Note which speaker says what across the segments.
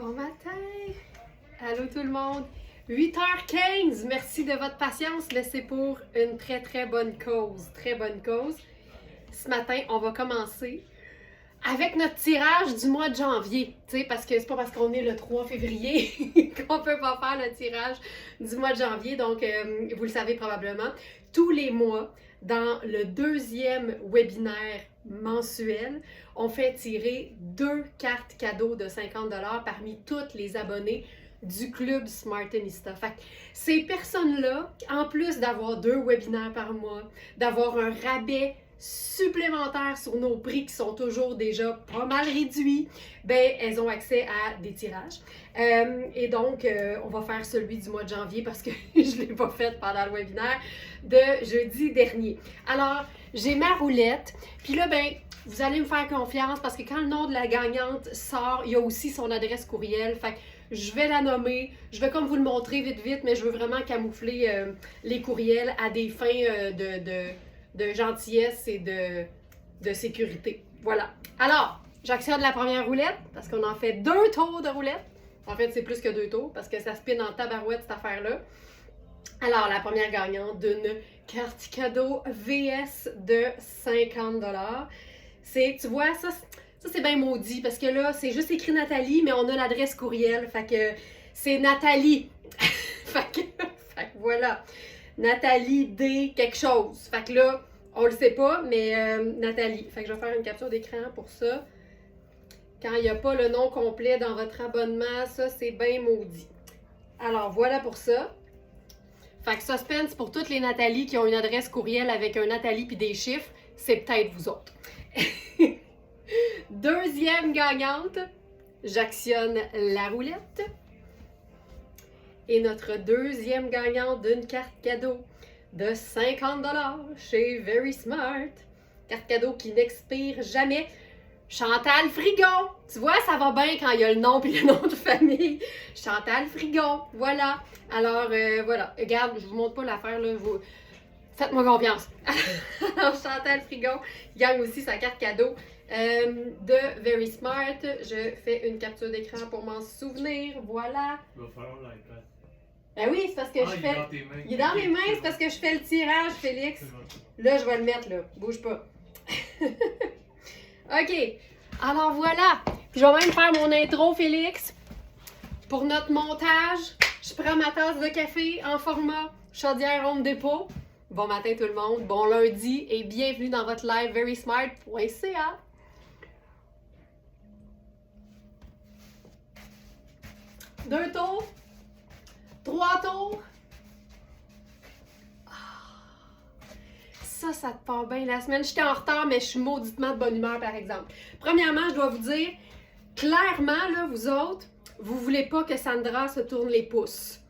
Speaker 1: Bon matin! Allô tout le monde! 8h15, merci de votre patience, mais c'est pour une très bonne cause. Très bonne cause. Ce matin, on va commencer avec notre tirage du mois de janvier. Tu sais, parce que c'est pas parce qu'on est le 3 février qu'on peut pas faire le tirage du mois de janvier. Donc, vous le savez probablement, tous les mois, dans le deuxième webinaire mensuel, on fait tirer 2 cartes cadeaux de 50$ parmi tous les abonnés du club Smartenista. Fait que ces personnes-là, en plus d'avoir 2 webinaires par mois, d'avoir un rabais supplémentaires sur nos prix qui sont toujours déjà pas mal réduits, ben elles ont accès à des tirages. Et donc, on va faire celui du mois de janvier parce que je ne l'ai pas fait pendant le webinaire de jeudi dernier. Alors, j'ai ma roulette, puis là, ben, vous allez me faire confiance parce que quand le nom de la gagnante sort, il y a aussi son adresse courriel. Fait que je vais la nommer, je vais comme vous le montrer vite, mais je veux vraiment camoufler les courriels à des fins de gentillesse et de sécurité. Voilà. Alors, j'actionne la première roulette parce qu'on en fait 2 tours de roulette. En fait, c'est plus que 2 tours parce que ça spinne en tabarouette cette affaire-là. Alors, la première gagnante d'une carte cadeau VS de 50$. C'est, tu vois, ça c'est bien maudit parce que là, c'est juste écrit Nathalie, mais on a l'adresse courriel. Fait que c'est Nathalie. fait que voilà. Nathalie D quelque chose. Fait que là, on le sait pas, mais Nathalie. Fait que je vais faire une capture d'écran pour ça. Quand il n'y a pas le nom complet dans votre abonnement, ça c'est bien maudit. Alors voilà pour ça. Fait que suspense pour toutes les Nathalie qui ont une adresse courriel avec un Nathalie puis des chiffres, c'est peut-être vous autres. Deuxième gagnante, j'actionne la roulette. Et notre deuxième gagnante d'une carte cadeau de 50$ chez Very Smart. Carte cadeau qui n'expire jamais. Chantal Frigon. Tu vois, ça va bien quand il y a le nom et le nom de famille. Chantal Frigon. Voilà. Alors, voilà. Regarde, je vous montre pas l'affaire, là. Faites-moi confiance. Alors, Chantal Frigon gagne aussi sa carte cadeau de Very Smart. Je fais une capture d'écran pour m'en souvenir. Voilà.
Speaker 2: Il va falloir l'iPad.
Speaker 1: Ben oui, c'est parce que je fais. Il est dans mes mains, c'est parce que je fais le tirage, Félix. Là, je vais le mettre, là. Bouge pas. OK. Alors voilà. Puis je vais même faire mon intro, Félix. Pour notre montage, je prends ma tasse de café en format chaudière Home Depot. Bon matin tout le monde, bon lundi et bienvenue dans votre live verysmart.ca. Deux tours. 3 tours. Ça te part bien la semaine. J'étais en retard, mais je suis mauditement de bonne humeur, par exemple. Premièrement, je dois vous dire, clairement, là, vous autres, vous voulez pas que Sandra se tourne les pouces.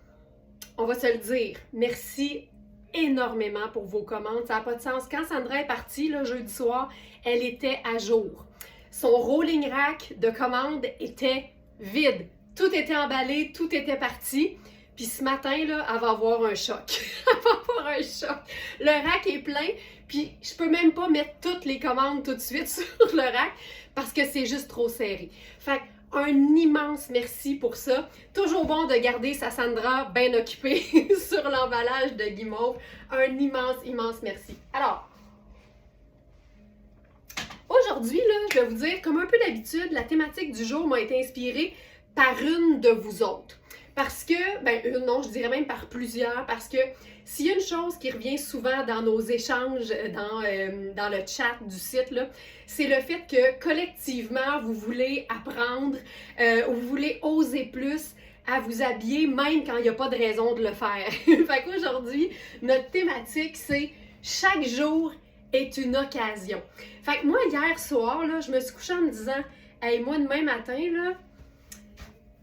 Speaker 1: On va se le dire. Merci énormément pour vos commandes. Ça n'a pas de sens. Quand Sandra est partie, là, jeudi soir, elle était à jour. Son rolling rack de commandes était vide. Tout était emballé, tout était parti. Puis ce matin, là, elle va avoir un choc. Elle va avoir un choc. Le rack est plein, puis je peux même pas mettre toutes les commandes tout de suite sur le rack parce que c'est juste trop serré. Fait un immense merci pour ça. Toujours bon de garder sa Sandra bien occupée sur l'emballage de Guimauve. Un immense merci. Alors, aujourd'hui, là, je vais vous dire, comme un peu d'habitude, la thématique du jour m'a été inspirée par une de vous autres. Parce que, non, je dirais même par plusieurs, parce que s'il y a une chose qui revient souvent dans nos échanges, dans le chat du site, là, c'est le fait que collectivement, vous voulez apprendre, vous voulez oser plus à vous habiller, même quand il n'y a pas de raison de le faire. Fait qu'aujourd'hui, notre thématique, c'est « Chaque jour est une occasion ». Fait que moi, hier soir, là, je me suis couchée en me disant « Hey, moi, demain matin, là,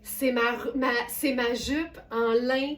Speaker 1: c'est ma jupe en lin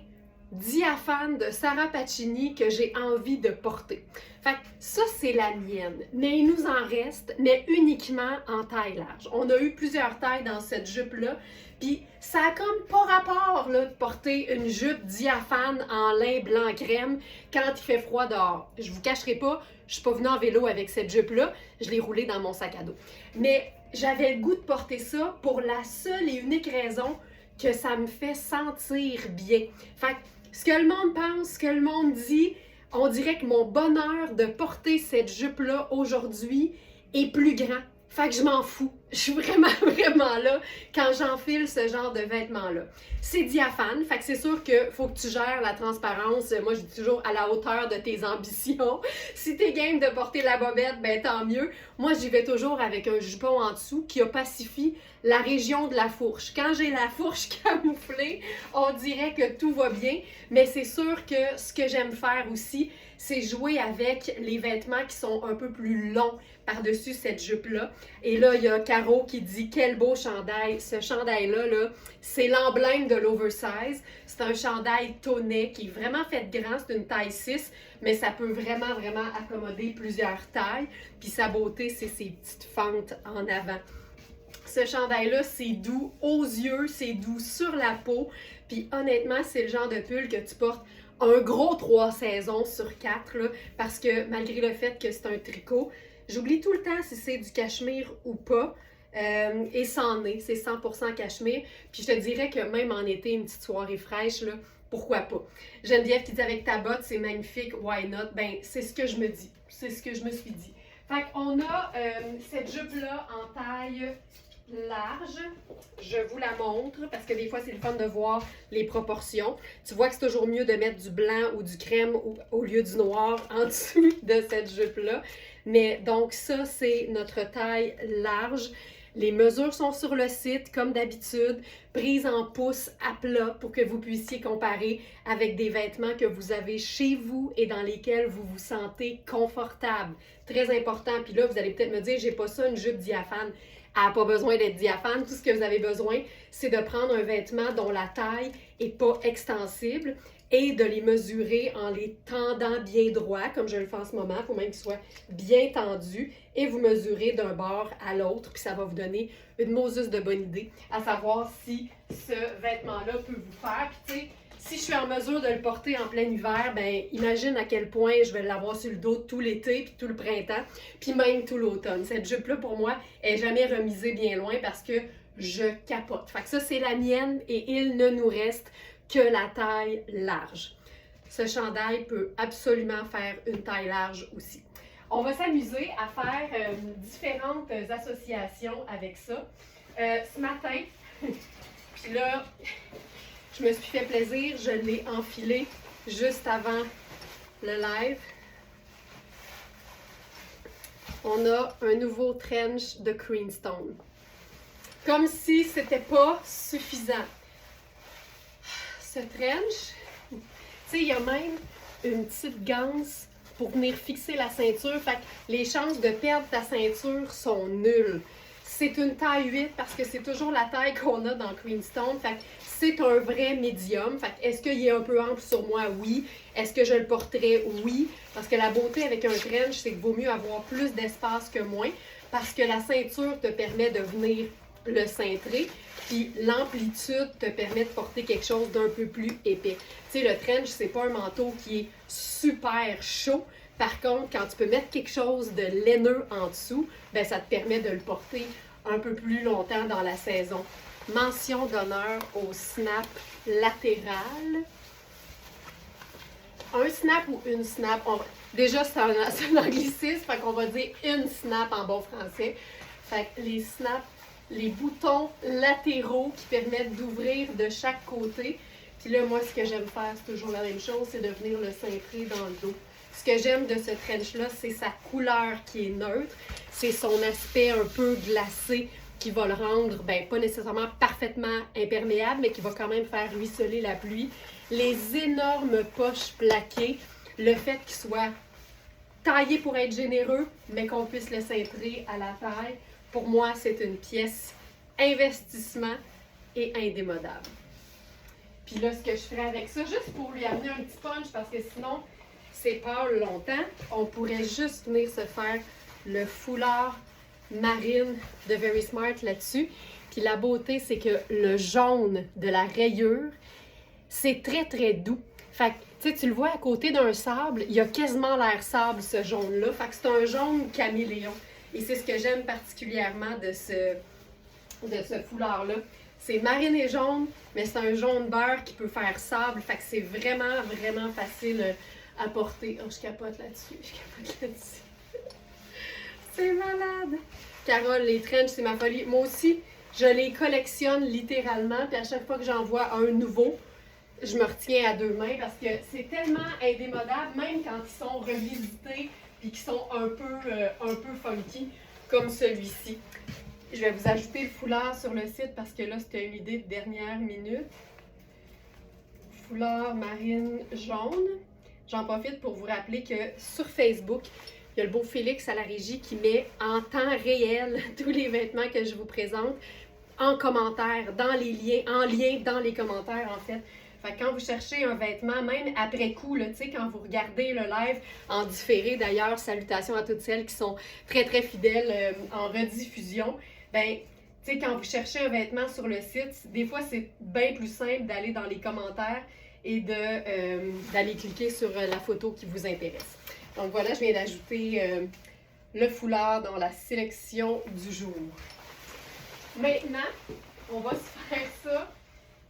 Speaker 1: diaphane de Sarah Pacini que j'ai envie de porter. » Fait que ça, c'est la mienne. Mais il nous en reste, mais uniquement en taille large. On a eu plusieurs tailles dans cette jupe-là. Puis ça a comme pas rapport là, de porter une jupe diaphane en lin blanc crème quand il fait froid dehors. Je vous cacherai pas, je suis pas venue en vélo avec cette jupe-là. Je l'ai roulée dans mon sac à dos. Mais j'avais le goût de porter ça pour la seule et unique raison que ça me fait sentir bien. Fait que ce que le monde pense, ce que le monde dit, on dirait que mon bonheur de porter cette jupe-là aujourd'hui est plus grand. Fait que je m'en fous. Je suis vraiment, vraiment là quand j'enfile ce genre de vêtements-là. C'est diaphane, fait que c'est sûr qu'il faut que tu gères la transparence. Moi, je dis toujours à la hauteur de tes ambitions. Si t'es game de porter la bobette, ben tant mieux. Moi, j'y vais toujours avec un jupon en dessous qui opacifie la région de la fourche. Quand j'ai la fourche camouflée, on dirait que tout va bien. Mais c'est sûr que ce que j'aime faire aussi, c'est jouer avec les vêtements qui sont un peu plus longs par-dessus cette jupe-là. Et là, il y a Caro qui dit « Quel beau chandail! » Ce chandail-là, là, c'est l'emblème de l'oversize. C'est un chandail tonnet qui est vraiment fait grand. C'est une taille 6, mais ça peut vraiment, vraiment accommoder plusieurs tailles. Puis sa beauté, c'est ses petites fentes en avant. Ce chandail-là, c'est doux aux yeux, c'est doux sur la peau. Puis honnêtement, c'est le genre de pull que tu portes un gros 3 saisons sur 4, là, parce que malgré le fait que c'est un tricot, j'oublie tout le temps si c'est du cachemire ou pas. Et c'en est, c'est 100% cachemire. Puis je te dirais que même en été, une petite soirée fraîche, là, pourquoi pas? Geneviève qui dit avec ta botte, c'est magnifique, why not? Ben, c'est ce que je me dis. C'est ce que je me suis dit. Fait qu'on a cette jupe-là en taille large. Je vous la montre parce que des fois, c'est le fun de voir les proportions. Tu vois que c'est toujours mieux de mettre du blanc ou du crème au lieu du noir en dessous de cette jupe-là. Mais donc ça, c'est notre taille large. Les mesures sont sur le site, comme d'habitude, prises en pouces à plat pour que vous puissiez comparer avec des vêtements que vous avez chez vous et dans lesquels vous vous sentez confortable. Très important. Puis là, vous allez peut-être me dire, j'ai pas ça, une jupe diaphane. Elle n'a pas besoin d'être diaphane. Tout ce que vous avez besoin, c'est de prendre un vêtement dont la taille n'est pas extensible et de les mesurer en les tendant bien droit, comme je le fais en ce moment. Il faut même qu'ils soient bien tendus. Et vous mesurez d'un bord à l'autre, puis ça va vous donner une Moses de bonne idée, à savoir si ce vêtement-là peut vous faire. Puis tu sais, si je suis en mesure de le porter en plein hiver, ben imagine à quel point je vais l'avoir sur le dos tout l'été, puis tout le printemps, puis même tout l'automne. Cette jupe-là, pour moi, est jamais remisée bien loin parce que je capote. Fait que ça, c'est la mienne et il ne nous reste que la taille large. Ce chandail peut absolument faire une taille large aussi. On va s'amuser à faire différentes associations avec ça. Ce matin, puis là, je me suis fait plaisir, je l'ai enfilé juste avant le live. On a un nouveau trench de Creamstone. Comme si c'était pas suffisant. Ce trench, tu sais, il y a même une petite ganse pour venir fixer la ceinture. Fait que les chances de perdre ta ceinture sont nulles. C'est une taille 8 parce que c'est toujours la taille qu'on a dans Creamstone. Fait que c'est un vrai médium. Fait que est-ce qu'il est un peu ample sur moi? Oui. Est-ce que je le porterais? Oui. Parce que la beauté avec un trench, c'est qu'il vaut mieux avoir plus d'espace que moins. Parce que la ceinture te permet de venir le cintrer. Puis l'amplitude te permet de porter quelque chose d'un peu plus épais. Tu sais, le trench, c'est pas un manteau qui est super chaud. Par contre, quand tu peux mettre quelque chose de laineux en dessous, ben ça te permet de le porter un peu plus longtemps dans la saison. Mention d'honneur au snap latéral. Un snap ou une snap? Déjà, c'est un anglicisme, fait qu'on va dire une snap en bon français. Fait que les snaps, les boutons latéraux qui permettent d'ouvrir de chaque côté. Puis là, moi, ce que j'aime faire, c'est toujours la même chose, c'est de venir le cintrer dans le dos. Ce que j'aime de ce trench-là, c'est sa couleur qui est neutre. C'est son aspect un peu glacé qui va le rendre, ben, pas nécessairement parfaitement imperméable, mais qui va quand même faire ruisseler la pluie. Les énormes poches plaquées, le fait qu'il soit taillé pour être généreux, mais qu'on puisse le cintrer à la taille, pour moi, c'est une pièce investissement et indémodable. Puis là, ce que je ferais avec ça, juste pour lui amener un petit punch, parce que sinon, c'est pâle longtemps, on pourrait juste venir se faire le foulard marine de Very Smart là-dessus. Puis la beauté, c'est que le jaune de la rayure, c'est très, très doux. Fait que, tu le vois à côté d'un sable, il y a quasiment l'air sable, ce jaune-là. Fait que c'est un jaune caméléon. Et c'est ce que j'aime particulièrement de ce foulard-là. C'est marine et jaune, mais c'est un jaune beurre qui peut faire sable. Fait que c'est vraiment, vraiment facile à porter. Oh, je capote là-dessus. C'est malade! Carole, les trench, c'est ma folie. Moi aussi, je les collectionne littéralement. Puis à chaque fois que j'en vois un nouveau, je me retiens à deux mains parce que c'est tellement indémodable, même quand ils sont revisités et qu'ils sont un peu funky, comme celui-ci. Je vais vous ajouter le foulard sur le site parce que là, c'était une idée de dernière minute. Foulard marine jaune. J'en profite pour vous rappeler que sur Facebook, il y a le beau Félix à la régie qui met en temps réel tous les vêtements que je vous présente en commentaire, dans les liens, en lien dans les commentaires en fait. Fait que quand vous cherchez un vêtement, même après coup, là, quand vous regardez le live en différé, d'ailleurs, salutations à toutes celles qui sont très très fidèles en rediffusion, ben, quand vous cherchez un vêtement sur le site, des fois c'est bien plus simple d'aller dans les commentaires et d'aller cliquer sur la photo qui vous intéresse. Donc voilà, je viens d'ajouter le foulard dans la sélection du jour. Maintenant, on va se faire ça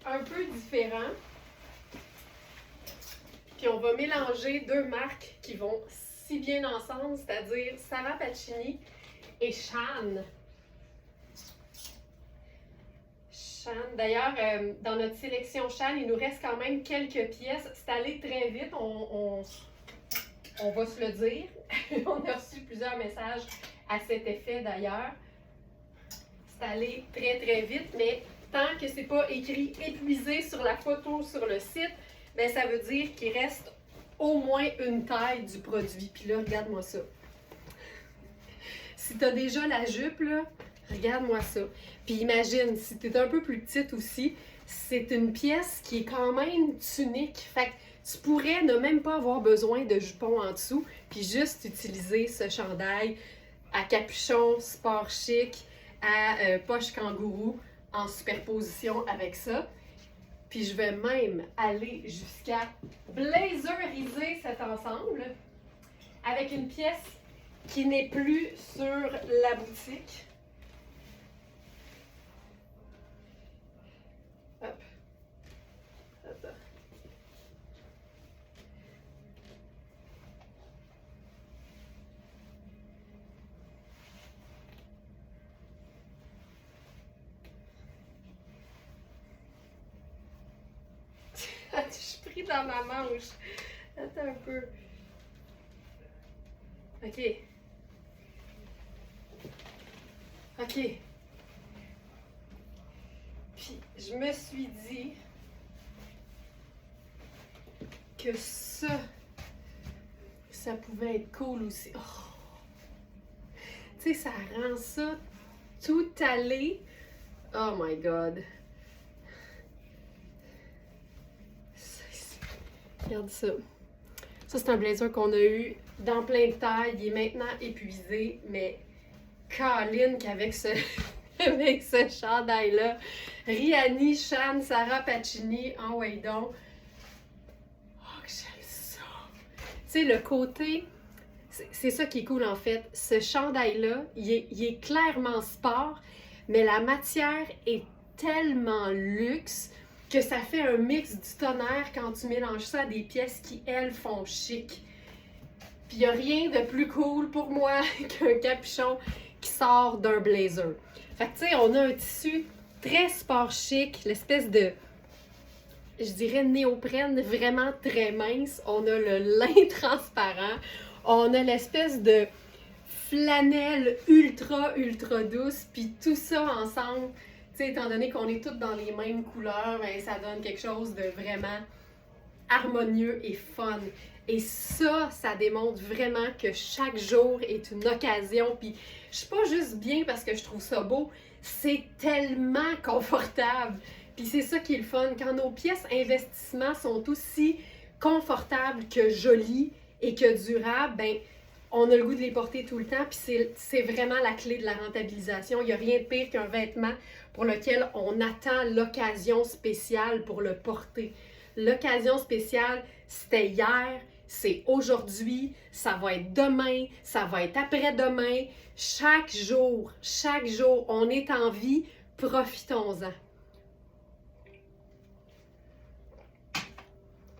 Speaker 1: un peu différent. Puis on va mélanger deux marques qui vont si bien ensemble, c'est-à-dire Sarah Pacini et Shan. Shan. D'ailleurs, dans notre sélection Shan, il nous reste quand même quelques pièces. C'est allé très vite, on va se le dire. On a reçu plusieurs messages à cet effet d'ailleurs. C'est allé très très vite, mais tant que c'est pas écrit épuisé sur la photo sur le site, ben ça veut dire qu'il reste au moins une taille du produit. Puis là, regarde-moi ça. Si tu as déjà la jupe, là, regarde-moi ça. Puis imagine, si tu es un peu plus petite aussi, c'est une pièce qui est quand même tunique. Fait que tu pourrais ne même pas avoir besoin de jupon en dessous, puis juste utiliser ce chandail à capuchon sport chic, à poche kangourou, en superposition avec ça. Puis je vais même aller jusqu'à blazeriser cet ensemble avec une pièce qui n'est plus sur la boutique. Hop. Hop. Je suis pris dans ma manche. Attends un peu. OK. OK. Puis, je me suis dit que ça pouvait être cool aussi. Oh. Tu sais, ça rend ça tout allé. Oh my God. Regarde ça. Ça, c'est un blazer qu'on a eu dans plein de tailles. Il est maintenant épuisé, mais Colin qu'avec ce, avec ce chandail-là. Rihanni, Shan, Sarah Pacini, en Waydon. Oh, que j'aime ça! Tu sais, le côté... C'est ça qui est cool, en fait. Ce chandail-là, il est clairement sport, mais la matière est tellement luxe que ça fait un mix du tonnerre quand tu mélanges ça à des pièces qui, elles, font chic. Puis il n'y a rien de plus cool pour moi qu'un capuchon qui sort d'un blazer. Fait que tu sais, on a un tissu très sport chic, l'espèce de, je dirais, néoprène vraiment très mince. On a le lin transparent. On a l'espèce de flanelle ultra, ultra douce. Puis tout ça ensemble, tu sais, étant donné qu'on est toutes dans les mêmes couleurs, ben, ça donne quelque chose de vraiment harmonieux et fun. Et ça démontre vraiment que chaque jour est une occasion. Puis je suis pas juste bien parce que je trouve ça beau, c'est tellement confortable. Puis c'est ça qui est le fun. Quand nos pièces investissement sont aussi confortables que jolies et que durables, ben on a le goût de les porter tout le temps. Puis c'est vraiment la clé de la rentabilisation. Il n'y a rien de pire qu'un vêtement pour lequel on attend l'occasion spéciale pour le porter. L'occasion spéciale, c'était hier, c'est aujourd'hui, ça va être demain, ça va être après-demain. Chaque jour, on est en vie, profitons-en.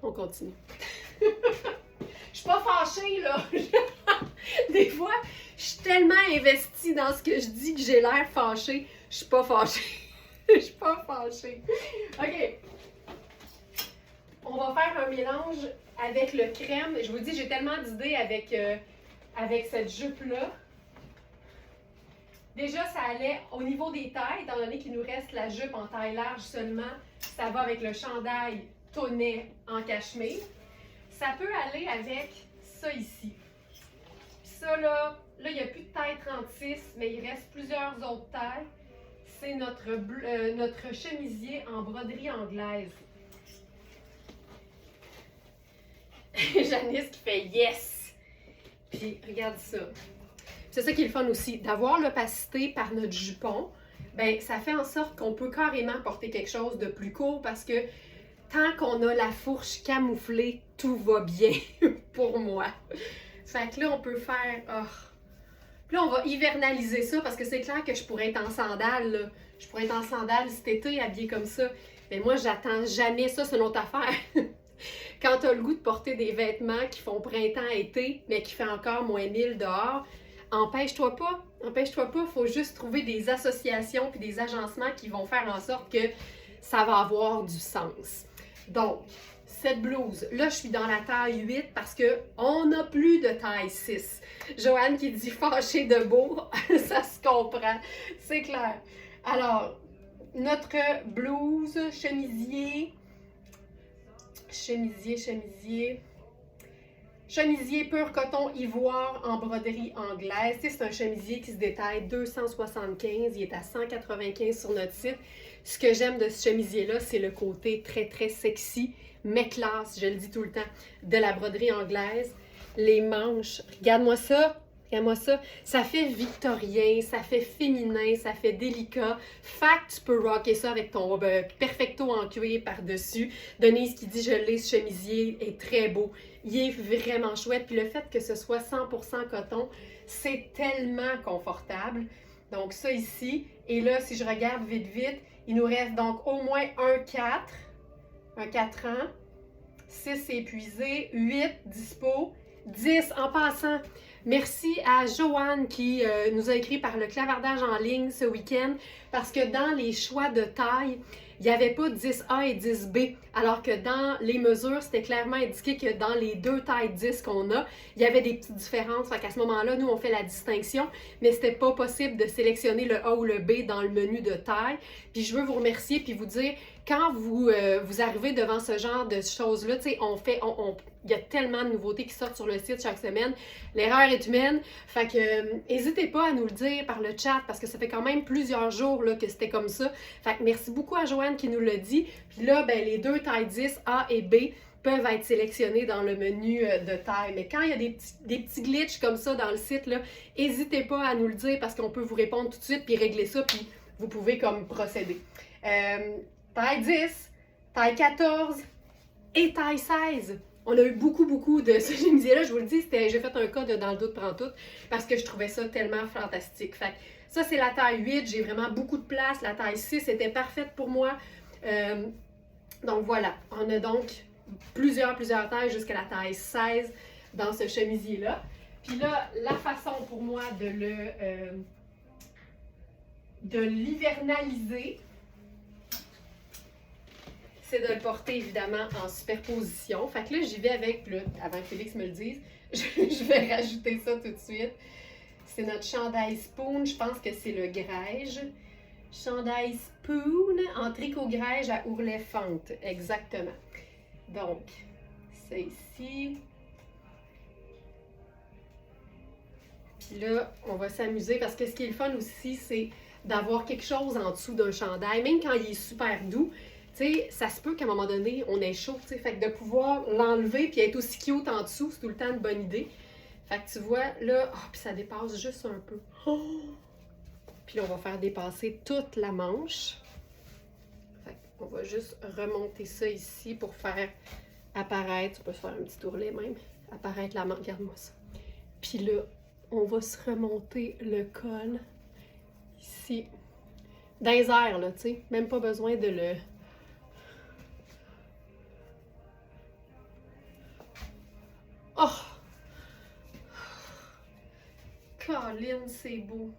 Speaker 1: On continue. Je suis pas fâchée, là. Des fois, je suis tellement investie dans ce que je dis que j'ai l'air fâchée. Je suis pas fâchée. Je suis pas fâchée. OK. On va faire un mélange avec le crème. Je vous dis, j'ai tellement d'idées avec cette jupe-là. Déjà, ça allait au niveau des tailles, étant donné qu'il nous reste la jupe en taille large seulement. Ça va avec le chandail tonnet en cachemire. Ça peut aller avec ça ici. Puis ça, là, il n'y a plus de taille 36, mais il reste plusieurs autres tailles. C'est notre chemisier en broderie anglaise. Janice qui fait yes! Puis regarde ça. C'est ça qui est le fun aussi, d'avoir l'opacité par notre jupon. Ben, ça fait en sorte qu'on peut carrément porter quelque chose de plus court parce que tant qu'on a la fourche camouflée, tout va bien pour moi. Fait que là, on peut faire... Oh. Puis là, on va hivernaliser ça parce que c'est clair que je pourrais être en sandales. Là. Je pourrais être en sandales cet été, habillée comme ça. Mais moi, j'attends jamais ça, c'est une autre affaire. Quand tu as le goût de porter des vêtements qui font printemps-été, mais qui fait encore moins 1000 dehors, empêche-toi pas. Empêche-toi pas, il faut juste trouver des associations puis des agencements qui vont faire en sorte que ça va avoir du sens. Donc, cette blouse, là, je suis dans la taille 8 parce qu'on n'a plus de taille 6. Joanne qui dit fâchée de beau, ça se comprend, c'est clair. Alors, notre blouse, chemisier pur coton ivoire en broderie anglaise. C'est un chemisier qui se détaille 275, il est à 195 sur notre site. Ce que j'aime de ce chemisier-là, c'est le côté très, très sexy, mais classe, je le dis tout le temps, de la broderie anglaise. Les manches, regarde-moi ça, ça fait victorien, ça fait féminin, ça fait délicat. Fait que tu peux rocker ça avec ton perfecto en cuir par-dessus. Denise qui dit, je l'ai, ce chemisier est très beau. Il est vraiment chouette. Puis le fait que ce soit 100% coton, c'est tellement confortable. Donc ça ici. Et là, si je regarde vite, il nous reste donc au moins un 4 ans. 6 épuisé, 8 dispo, 10 en passant. Merci à Joanne qui nous a écrit par le clavardage en ligne ce week-end parce que dans les choix de taille, il n'y avait pas 10A et 10B, alors que dans les mesures, c'était clairement indiqué que dans les deux tailles 10 qu'on a, il y avait des petites différences. Fait qu'à ce moment-là, nous, on fait la distinction, mais c'était pas possible de sélectionner le A ou le B dans le menu de taille. Puis je veux vous remercier puis vous dire, quand vous arrivez devant ce genre de choses-là, tu sais, il y a tellement de nouveautés qui sortent sur le site chaque semaine. L'erreur est humaine. Fait que n'hésitez pas à nous le dire par le chat parce que ça fait quand même plusieurs jours là, que c'était comme ça. Fait que merci beaucoup à Joanne qui nous l'a dit. Puis là, ben, les deux tailles 10, A et B, peuvent être sélectionnés dans le menu de taille. Mais quand il y a des petits glitches comme ça dans le site, là, n'hésitez pas à nous le dire parce qu'on peut vous répondre tout de suite puis régler ça, puis vous pouvez comme procéder. Taille 10, taille 14 et taille 16. On a eu beaucoup de ce chemisier-là. Je vous le dis, j'ai fait un cas de dans le doute prend tout parce que je trouvais ça tellement fantastique. Fait que ça, c'est la taille 8. J'ai vraiment beaucoup de place. La taille 6 était parfaite pour moi. Donc voilà, on a donc plusieurs tailles jusqu'à la taille 16 dans ce chemisier-là. Puis là, la façon pour moi de l'hivernaliser, c'est de le porter évidemment en superposition. Fait que là, j'y vais avec, là, avant que Félix me le dise, je vais rajouter ça tout de suite. C'est notre chandail spoon, je pense que c'est le grège. Chandail spoon en tricot grège à ourlet fente, exactement. Donc, c'est ici. Puis là, on va s'amuser parce que ce qui est le fun aussi, c'est d'avoir quelque chose en dessous d'un chandail, même quand il est super doux. Tu sais, ça se peut qu'à un moment donné, on ait chaud, tu sais, fait que de pouvoir l'enlever puis être aussi cute en dessous, c'est tout le temps une bonne idée. Fait que tu vois, là, puis ça dépasse juste un peu. Oh! Puis là, on va faire dépasser toute la manche. Fait qu'on va juste remonter ça ici pour faire apparaître, tu peux faire un petit ourlet même, apparaître la manche. Regarde-moi ça. Puis là, on va se remonter le col ici. Dans les airs, là, tu sais. Même pas besoin de le... Oh! Colin, c'est beau.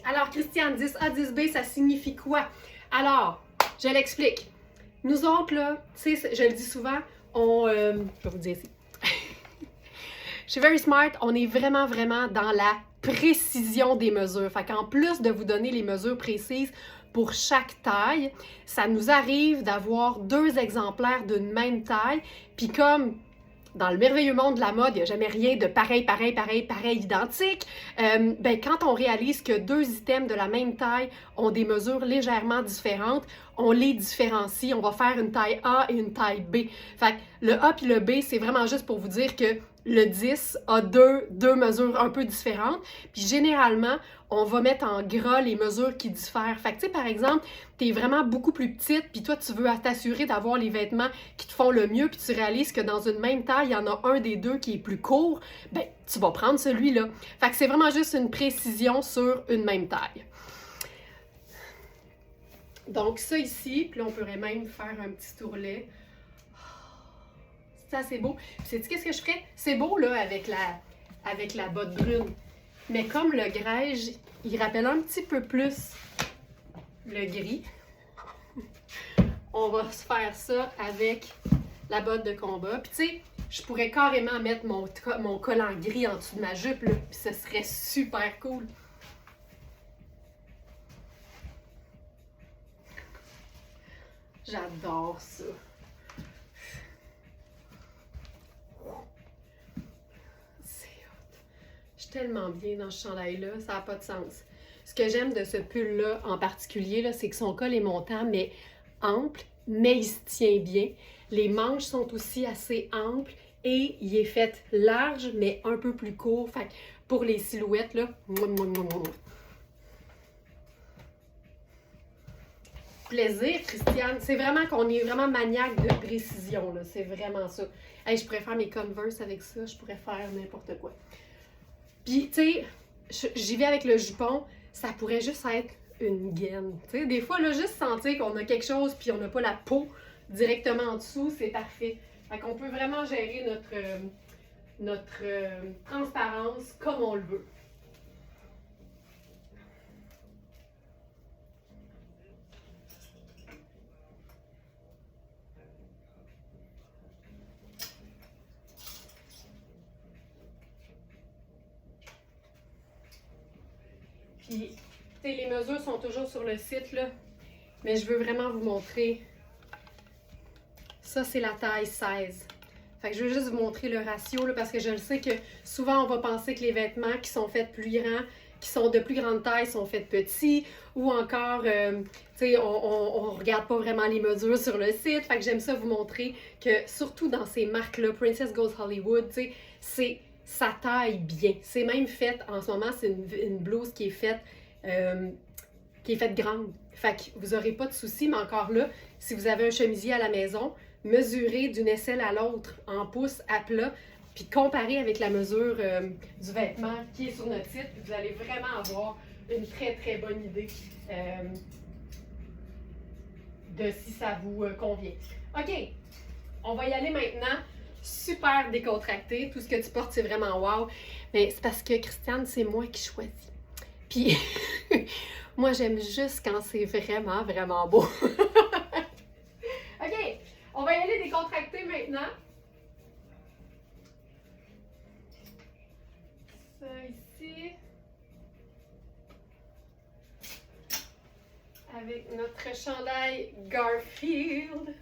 Speaker 1: Alors, Christiane, 10A, 10B, ça signifie quoi? Alors, je l'explique. Nous autres, là, tu sais, je le dis souvent, je vais vous dire ici. Chez Very Smart, on est vraiment, vraiment dans la précision des mesures. Fait qu'en plus de vous donner les mesures précises pour chaque taille, ça nous arrive d'avoir 2 exemplaires d'une même taille. Puis comme dans le merveilleux monde de la mode, il n'y a jamais rien de pareil, identique. Ben, quand on réalise que 2 items de la même taille ont des mesures légèrement différentes, on les différencie. On va faire une taille A et une taille B. Fait que le A puis le B, c'est vraiment juste pour vous dire que le 10 a deux mesures un peu différentes. Puis généralement, on va mettre en gras les mesures qui diffèrent. Fait que, tu sais, par exemple, tu es vraiment beaucoup plus petite, puis toi, tu veux t'assurer d'avoir les vêtements qui te font le mieux, puis tu réalises que dans une même taille, il y en a un des 2 qui est plus court, ben tu vas prendre celui-là. Fait que c'est vraiment juste une précision sur une même taille. Donc ça ici, puis là, on pourrait même faire un petit tourlet. C'est assez beau. Puis sais-tu qu'est-ce que je ferais? C'est beau, là, avec la botte brune. Mais comme le grège, il rappelle un petit peu plus le gris, on va se faire ça avec la botte de combat. Puis tu sais, je pourrais carrément mettre mon col en gris en dessous de ma jupe, là, puis ce serait super cool. J'adore ça. C'est hot. Je suis tellement bien dans ce chandail-là, ça n'a pas de sens. Ce que j'aime de ce pull-là en particulier, c'est que son col est montant, mais ample, mais il se tient bien. Les manches sont aussi assez amples et il est fait large, mais un peu plus court. Fait que pour les silhouettes, là, plaisir, Christiane. C'est vraiment qu'on est vraiment maniaque de précision, là. C'est vraiment ça. Hey, je pourrais faire mes Converse avec ça, je pourrais faire n'importe quoi. Puis, tu sais, j'y vais avec le jupon, ça pourrait juste être une gaine. Tu sais, des fois, là, juste sentir qu'on a quelque chose puis on n'a pas la peau directement en dessous, c'est parfait. Fait qu'on peut vraiment gérer notre transparence comme on le veut. Puis, les mesures sont toujours sur le site, là, mais je veux vraiment vous montrer. Ça, c'est la taille 16. Fait que je veux juste vous montrer le ratio, là, parce que je le sais que souvent, on va penser que les vêtements qui sont faits plus grands, qui sont de plus grande taille, sont faits petits, ou encore, tu sais, on regarde pas vraiment les mesures sur le site. Fait que j'aime ça vous montrer que, surtout dans ces marques-là, Princess Goes Hollywood, tu sais, ça taille bien. C'est même fait, en ce moment, c'est une blouse qui est faite grande. Fait que vous n'aurez pas de soucis, mais encore là, si vous avez un chemisier à la maison, mesurez d'une aisselle à l'autre en pouces à plat, puis comparez avec la mesure du vêtement qui est sur notre site, vous allez vraiment avoir une très, très bonne idée de si ça vous convient. OK, on va y aller maintenant. Super décontracté. Tout ce que tu portes, c'est vraiment wow. Mais c'est parce que, Christiane, c'est moi qui choisis. Puis, moi, j'aime juste quand c'est vraiment, vraiment beau. OK, on va y aller décontracté maintenant. Ça ici. Avec notre chandail Garfield.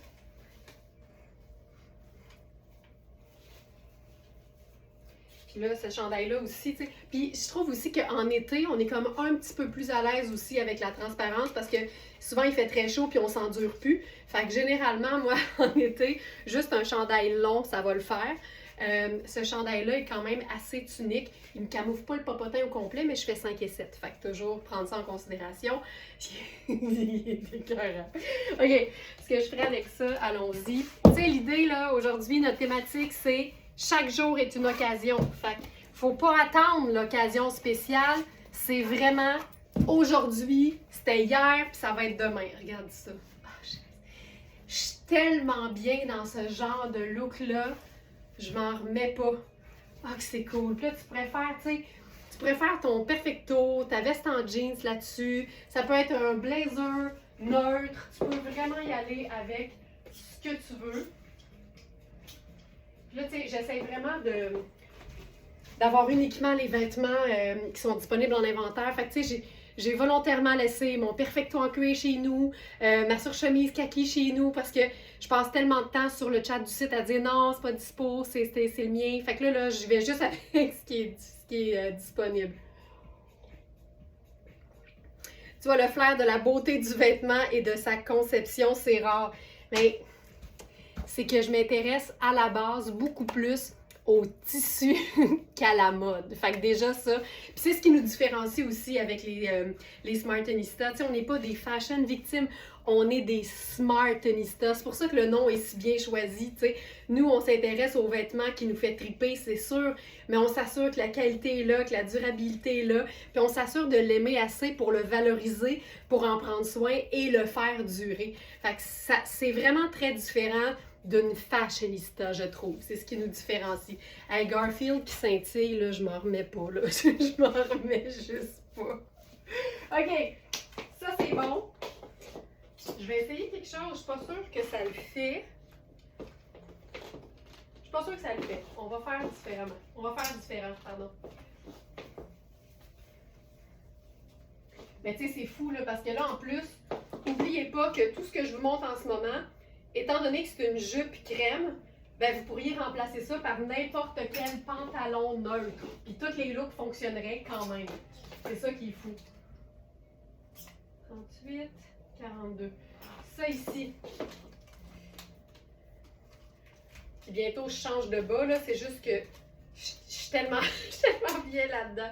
Speaker 1: Puis là, ce chandail-là aussi, tu sais. Puis je trouve aussi qu'en été, on est comme un petit peu plus à l'aise aussi avec la transparence parce que souvent il fait très chaud puis on s'endure plus. Fait que généralement, moi, en été, juste un chandail long, ça va le faire. Ce chandail-là est quand même assez tunique. Il ne me camoufle pas le popotin au complet, mais je fais 5 et 7. Fait que toujours prendre ça en considération. Il est écœurant. OK, ce que je ferai avec ça, allons-y. Tu sais, l'idée, là, aujourd'hui, notre thématique, c'est chaque jour est une occasion. Fait que faut pas attendre l'occasion spéciale. C'est vraiment aujourd'hui, c'était hier, puis ça va être demain. Regarde ça. Je suis tellement bien dans ce genre de look-là. Je m'en remets pas. Ah, que c'est cool. Puis là, tu préfères, tu sais, tu préfères ton perfecto, ta veste en jeans là-dessus. Ça peut être un blazer neutre. Tu peux vraiment y aller avec ce que tu veux. Puis là, tu sais, j'essaie vraiment d'avoir uniquement les vêtements qui sont disponibles en inventaire. Fait que, tu sais, j'ai volontairement laissé mon perfecto en cuir chez nous, ma surchemise kaki chez nous, parce que je passe tellement de temps sur le chat du site à dire non, c'est pas dispo, c'est le mien. Fait que là, je vais juste avec ce qui est disponible. Tu vois, le flair de la beauté du vêtement et de sa conception, c'est rare. Mais c'est que je m'intéresse à la base beaucoup plus au tissu qu'à la mode. Fait que déjà ça, puis c'est ce qui nous différencie aussi avec les Smartenistas. Tu sais, on n'est pas des fashion victimes, on est des Smartenistas. C'est pour ça que le nom est si bien choisi, tu sais. Nous, on s'intéresse aux vêtements qui nous fait triper, c'est sûr, mais on s'assure que la qualité est là, que la durabilité est là, puis on s'assure de l'aimer assez pour le valoriser, pour en prendre soin et le faire durer. Fait que ça, c'est vraiment très différent d'une fashionista, je trouve. C'est ce qui nous différencie. Hey, Garfield qui scintille, là, je m'en remets pas, là. Je m'en remets juste pas. OK, ça c'est bon. Je vais essayer quelque chose, je suis pas sûre que ça le fait. Je suis pas sûre que ça le fait. On va faire différemment. On va faire différent, pardon. Mais tu sais, c'est fou, là, parce que là, en plus, n'oubliez pas que tout ce que je vous montre en ce moment, étant donné que c'est une jupe crème, ben vous pourriez remplacer ça par n'importe quel pantalon neutre. Puis tous les looks fonctionneraient quand même. C'est ça qui est fou. 38, 42. Ça ici. Puis bientôt, je change de bas, là. C'est juste que je suis tellement, je suis tellement bien là-dedans.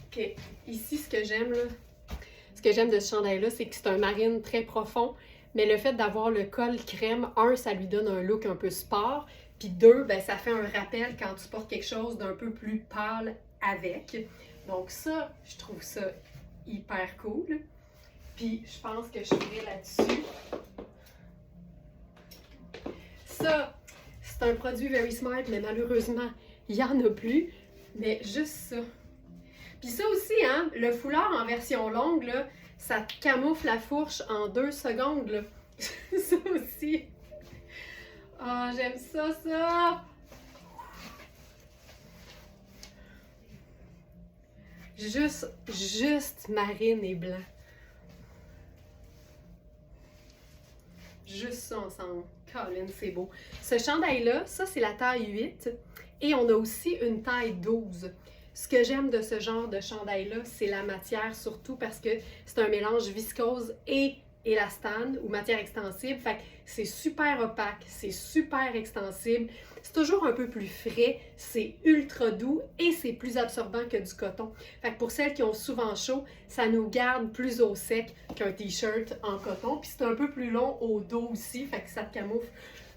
Speaker 1: OK. Ici, ce que j'aime, là, ce que j'aime de ce chandail-là, c'est que c'est un marine très profond, mais le fait d'avoir le col crème, un, ça lui donne un look un peu sport, puis deux, ben, ça fait un rappel quand tu portes quelque chose d'un peu plus pâle avec. Donc ça, je trouve ça hyper cool. Puis je pense que je ferai là-dessus. Ça, c'est un produit Very Smart, mais malheureusement, il n'y en a plus. Mais juste ça. Puis ça aussi, hein, le foulard en version longue, là, ça te camoufle la fourche en 2 secondes, là. Ça aussi. Ah, oh, j'aime ça, ça! Juste marine et blanc. Juste ça ensemble. Colin, c'est beau. Ce chandail-là, ça, c'est la taille 8. Et on a aussi une taille 12. Ce que j'aime de ce genre de chandail-là, c'est la matière, surtout parce que c'est un mélange viscose et élastane ou matière extensible. Fait que c'est super opaque, c'est super extensible. C'est toujours un peu plus frais, c'est ultra doux et c'est plus absorbant que du coton. Fait que pour celles qui ont souvent chaud, ça nous garde plus au sec qu'un t-shirt en coton. Puis c'est un peu plus long au dos aussi, fait que ça te camoufle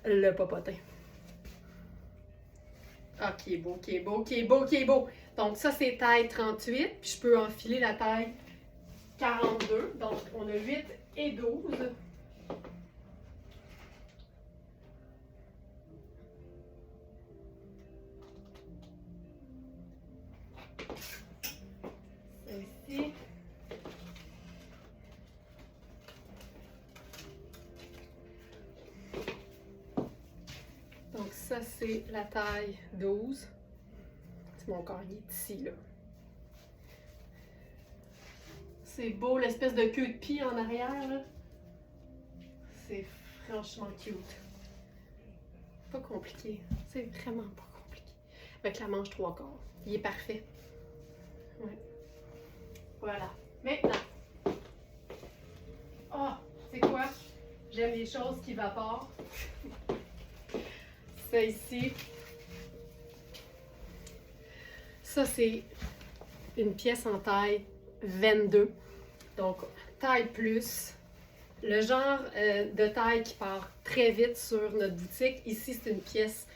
Speaker 1: le popotin. Ah, qui est beau, qui est beau, qui est beau, qui est beau. Donc ça, c'est taille 38, puis je peux enfiler la taille 42. Donc on a 8 et 12. Ici. Donc ça, c'est la taille 12. C'est mon corps, il est ici, là. C'est beau, l'espèce de queue de pie en arrière, là. C'est franchement cute. Pas compliqué. C'est vraiment pas compliqué. Avec la manche 3/4. Il est parfait. Ouais. Voilà. Maintenant. Oh, c'est quoi? J'aime les choses qui vaporent. Ça ici, ça c'est une pièce en taille 22, donc taille plus. Le genre de taille qui part très vite sur notre boutique. Ici, c'est une pièce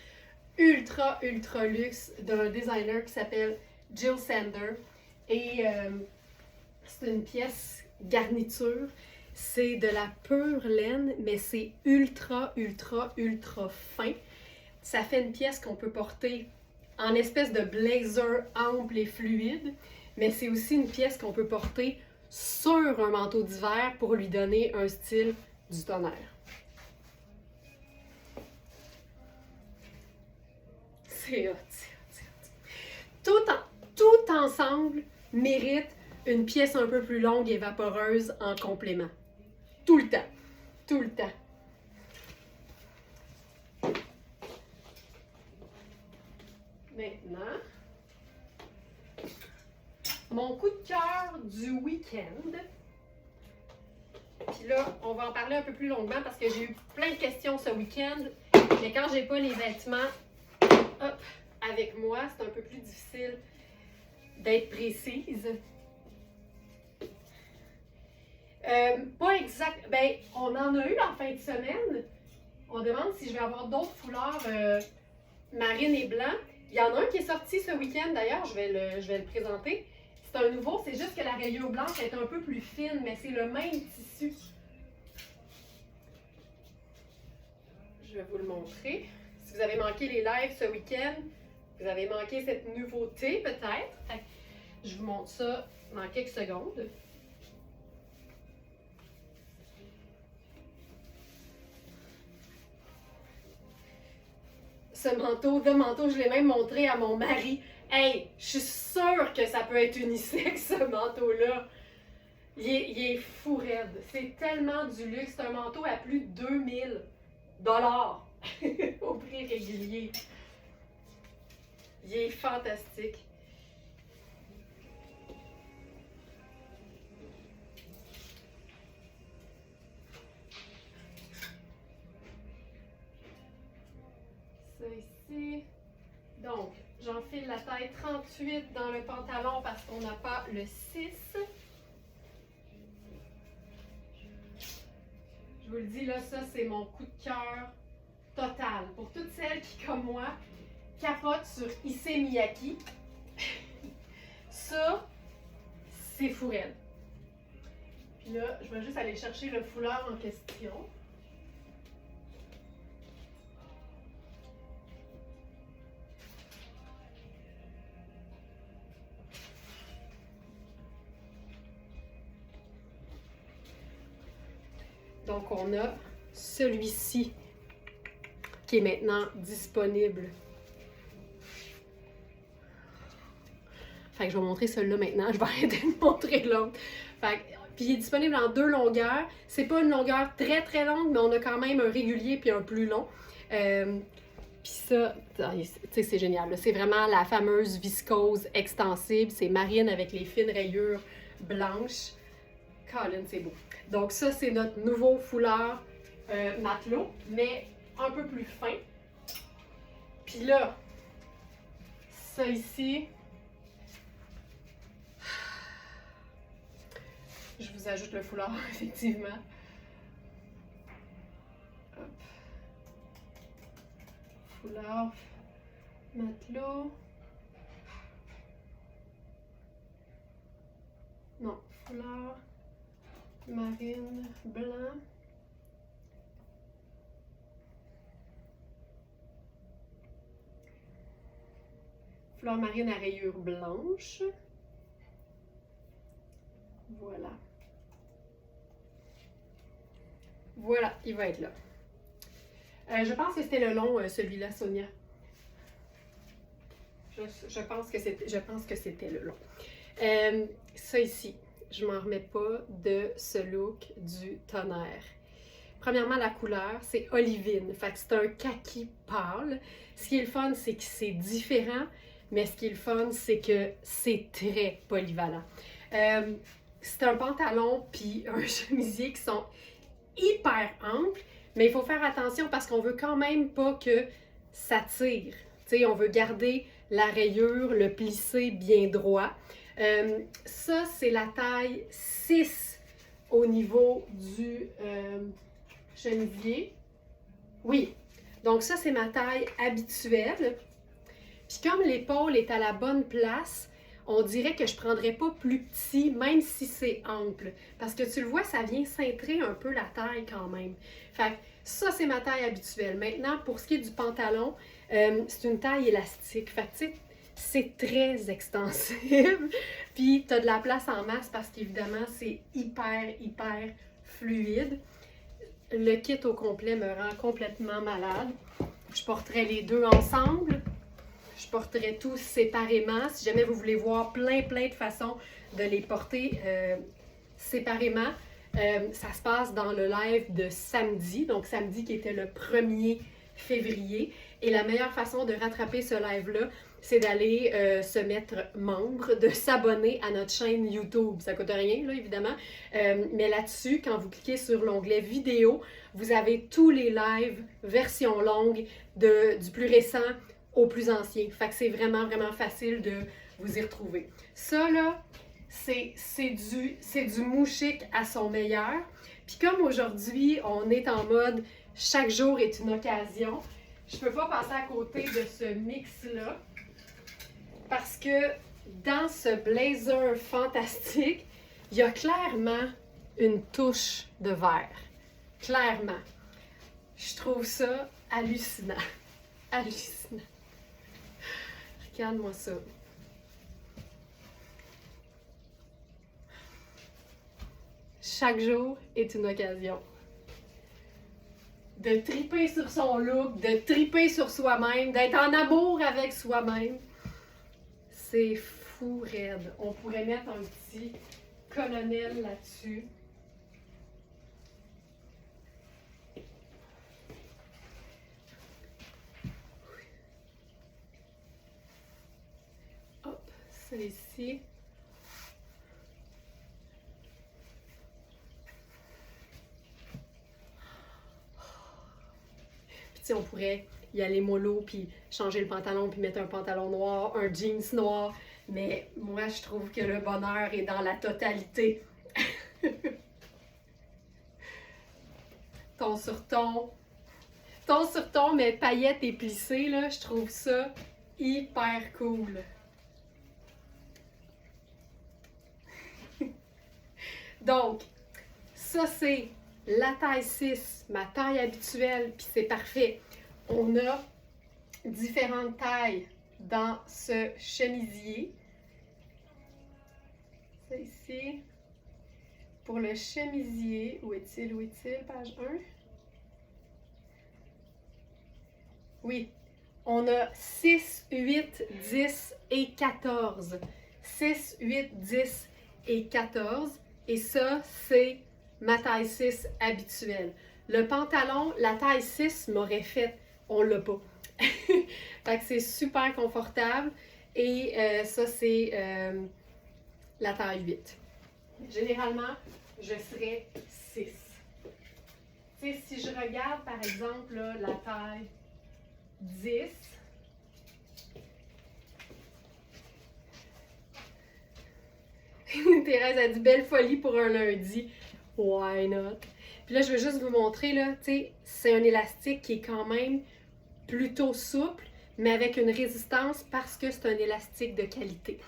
Speaker 1: ultra luxe d'un designer qui s'appelle Jill Sander. Et c'est une pièce garniture. C'est de la pure laine, mais c'est ultra fin. Ça fait une pièce qu'on peut porter en espèce de blazer ample et fluide, mais c'est aussi une pièce qu'on peut porter sur un manteau d'hiver pour lui donner un style du tonnerre. C'est hot, c'est hot. Tout ensemble mérite une pièce un peu plus longue et vaporeuse en complément. Tout le temps. Tout le temps. Maintenant, mon coup de cœur du week-end. Puis là, on va en parler un peu plus longuement parce que j'ai eu plein de questions ce week-end. Mais quand j'ai pas les vêtements avec moi, c'est un peu plus difficile d'être précise. Pas exact. Ben, on en a eu en fin de semaine. On demande si je vais avoir d'autres foulards marine et blanc. Il y en a un qui est sorti ce week-end d'ailleurs, je vais le présenter. C'est un nouveau, c'est juste que la rayure blanche est un peu plus fine, mais c'est le même tissu. Je vais vous le montrer. Si vous avez manqué les lives ce week-end, vous avez manqué cette nouveauté peut-être. Je vous montre ça dans quelques secondes. Ce manteau, je l'ai même montré à mon mari. Hey, je suis sûre que ça peut être unisexe, ce manteau-là. Il est fou raide. C'est tellement du luxe. C'est un manteau à plus de 2000 $ au prix régulier. Il est fantastique. Ça ici. Donc, j'enfile la taille 38 dans le pantalon parce qu'on n'a pas le 6. Je vous le dis, là, ça, c'est mon coup de cœur total. Pour toutes celles qui, comme moi, capotent sur Issey Miyake, ça, c'est fou raide. Puis là, je vais juste aller chercher le foulard en question. Donc, on a celui-ci qui est maintenant disponible. Fait que je vais montrer celui-là maintenant. Je vais arrêter de montrer l'autre. Puis il est disponible en 2 longueurs. C'est pas une longueur très longue, mais on a quand même un régulier puis un plus long. Puis ça, c'est génial. C'est vraiment la fameuse viscose extensible. C'est marine avec les fines rayures blanches. Colin, c'est beau. Donc ça, c'est notre nouveau foulard matelot, mais un peu plus fin. Puis là, ça ici, je vous ajoute le foulard, effectivement. Hop. Foulard matelot. Non, foulard marine blanc. Foulard marine à rayures blanches. Voilà. Voilà, il va être là. Je pense que c'était le long, celui-là, Sonia. Je pense que c'était le long. Ça ici, je m'en remets pas de ce look du tonnerre. Premièrement, la couleur, c'est olivine. Fait que c'est un kaki pâle. Ce qui est le fun, c'est que c'est différent, mais ce qui est le fun, c'est que c'est très polyvalent. C'est un pantalon puis un chemisier qui sont hyper amples, Mais il faut faire attention parce qu'on veut quand même pas que ça tire. Tu sais, on veut garder la rayure, le plissé bien droit. Ça, c'est la taille 6 au niveau du chemisier. Oui, donc ça, c'est ma taille habituelle. Puis comme l'épaule est à la bonne place, on dirait que je ne prendrais pas plus petit, même si c'est ample. Parce que tu le vois, ça vient cintrer un peu la taille quand même. Fait que ça, c'est ma taille habituelle. Maintenant, pour ce qui est du pantalon, c'est une taille élastique. Fait que tu sais, c'est très extensible. Puis tu as de la place en masse parce qu'évidemment, c'est hyper fluide. Le kit au complet me rend complètement malade. Je porterai les deux ensemble. Je porterai tous séparément. Si jamais vous voulez voir plein de façons de les porter séparément, ça se passe dans le live de samedi. Donc samedi qui était le 1er février. Et la meilleure façon de rattraper ce live-là, c'est d'aller se mettre membre, de s'abonner à notre chaîne YouTube. Ça ne coûte rien, là, évidemment. Mais là-dessus, quand vous cliquez sur l'onglet vidéo, vous avez tous les lives, version longue, du plus récent au plus ancien. Fait que c'est vraiment facile de vous y retrouver. Ça, là, c'est du mouchique à son meilleur. Puis comme aujourd'hui, on est en mode « chaque jour est une occasion », je ne peux pas passer à côté de ce mix-là parce que dans ce blazer fantastique, il y a clairement une touche de vert. Clairement. Je trouve ça hallucinant. Hallucinant. Regarde-moi ça. Chaque jour est une occasion de triper sur son look, de triper sur soi-même, d'être en amour avec soi-même. C'est fou raide. On pourrait mettre un petit colonel là-dessus. Hop, ça ici. On pourrait y aller mollo, puis changer le pantalon, puis mettre un pantalon noir, un jeans noir. Mais moi, je trouve que le bonheur est dans la totalité. Ton sur ton, mais paillettes et plissées, là, je trouve ça hyper cool. Donc, ça c'est la taille 6, ma taille habituelle, puis c'est parfait. On a différentes tailles dans ce chemisier. Ça ici. Pour le chemisier, où est-il, page 1? Oui, on a 6, 8, 10 et 14. 6, 8, 10 et 14. Et ça, c'est ma taille 6 habituelle. Le pantalon, la taille 6 m'aurait fait, on l'a pas. Fait que c'est super confortable. Et ça, c'est la taille 8. Généralement, je serais 6. Tu sais, si je regarde, par exemple, là, la taille 10, Thérèse a dit belle folie pour un lundi. Why not? Puis là, je veux juste vous montrer, là, tu sais, c'est un élastique qui est quand même plutôt souple, mais avec une résistance parce que c'est un élastique de qualité.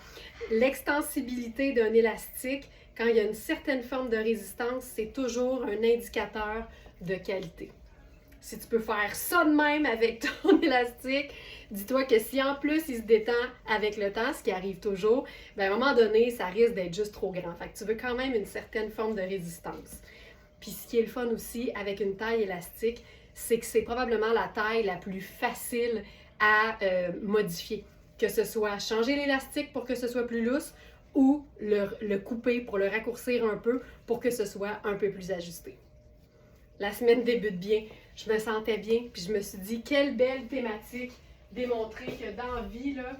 Speaker 1: L'extensibilité d'un élastique, quand il y a une certaine forme de résistance, c'est toujours un indicateur de qualité. Si tu peux faire ça de même avec ton élastique, dis-toi que si en plus il se détend avec le temps, ce qui arrive toujours, bien, à un moment donné, ça risque d'être juste trop grand. Fait que tu veux quand même une certaine forme de résistance. Puis ce qui est le fun aussi avec une taille élastique, c'est que c'est probablement la taille la plus facile à modifier. Que ce soit changer l'élastique pour que ce soit plus lousse ou le couper pour le raccourcir un peu pour que ce soit un peu plus ajusté. La semaine débute bien, je me sentais bien, puis je me suis dit, quelle belle thématique, démontrer que dans la vie, là,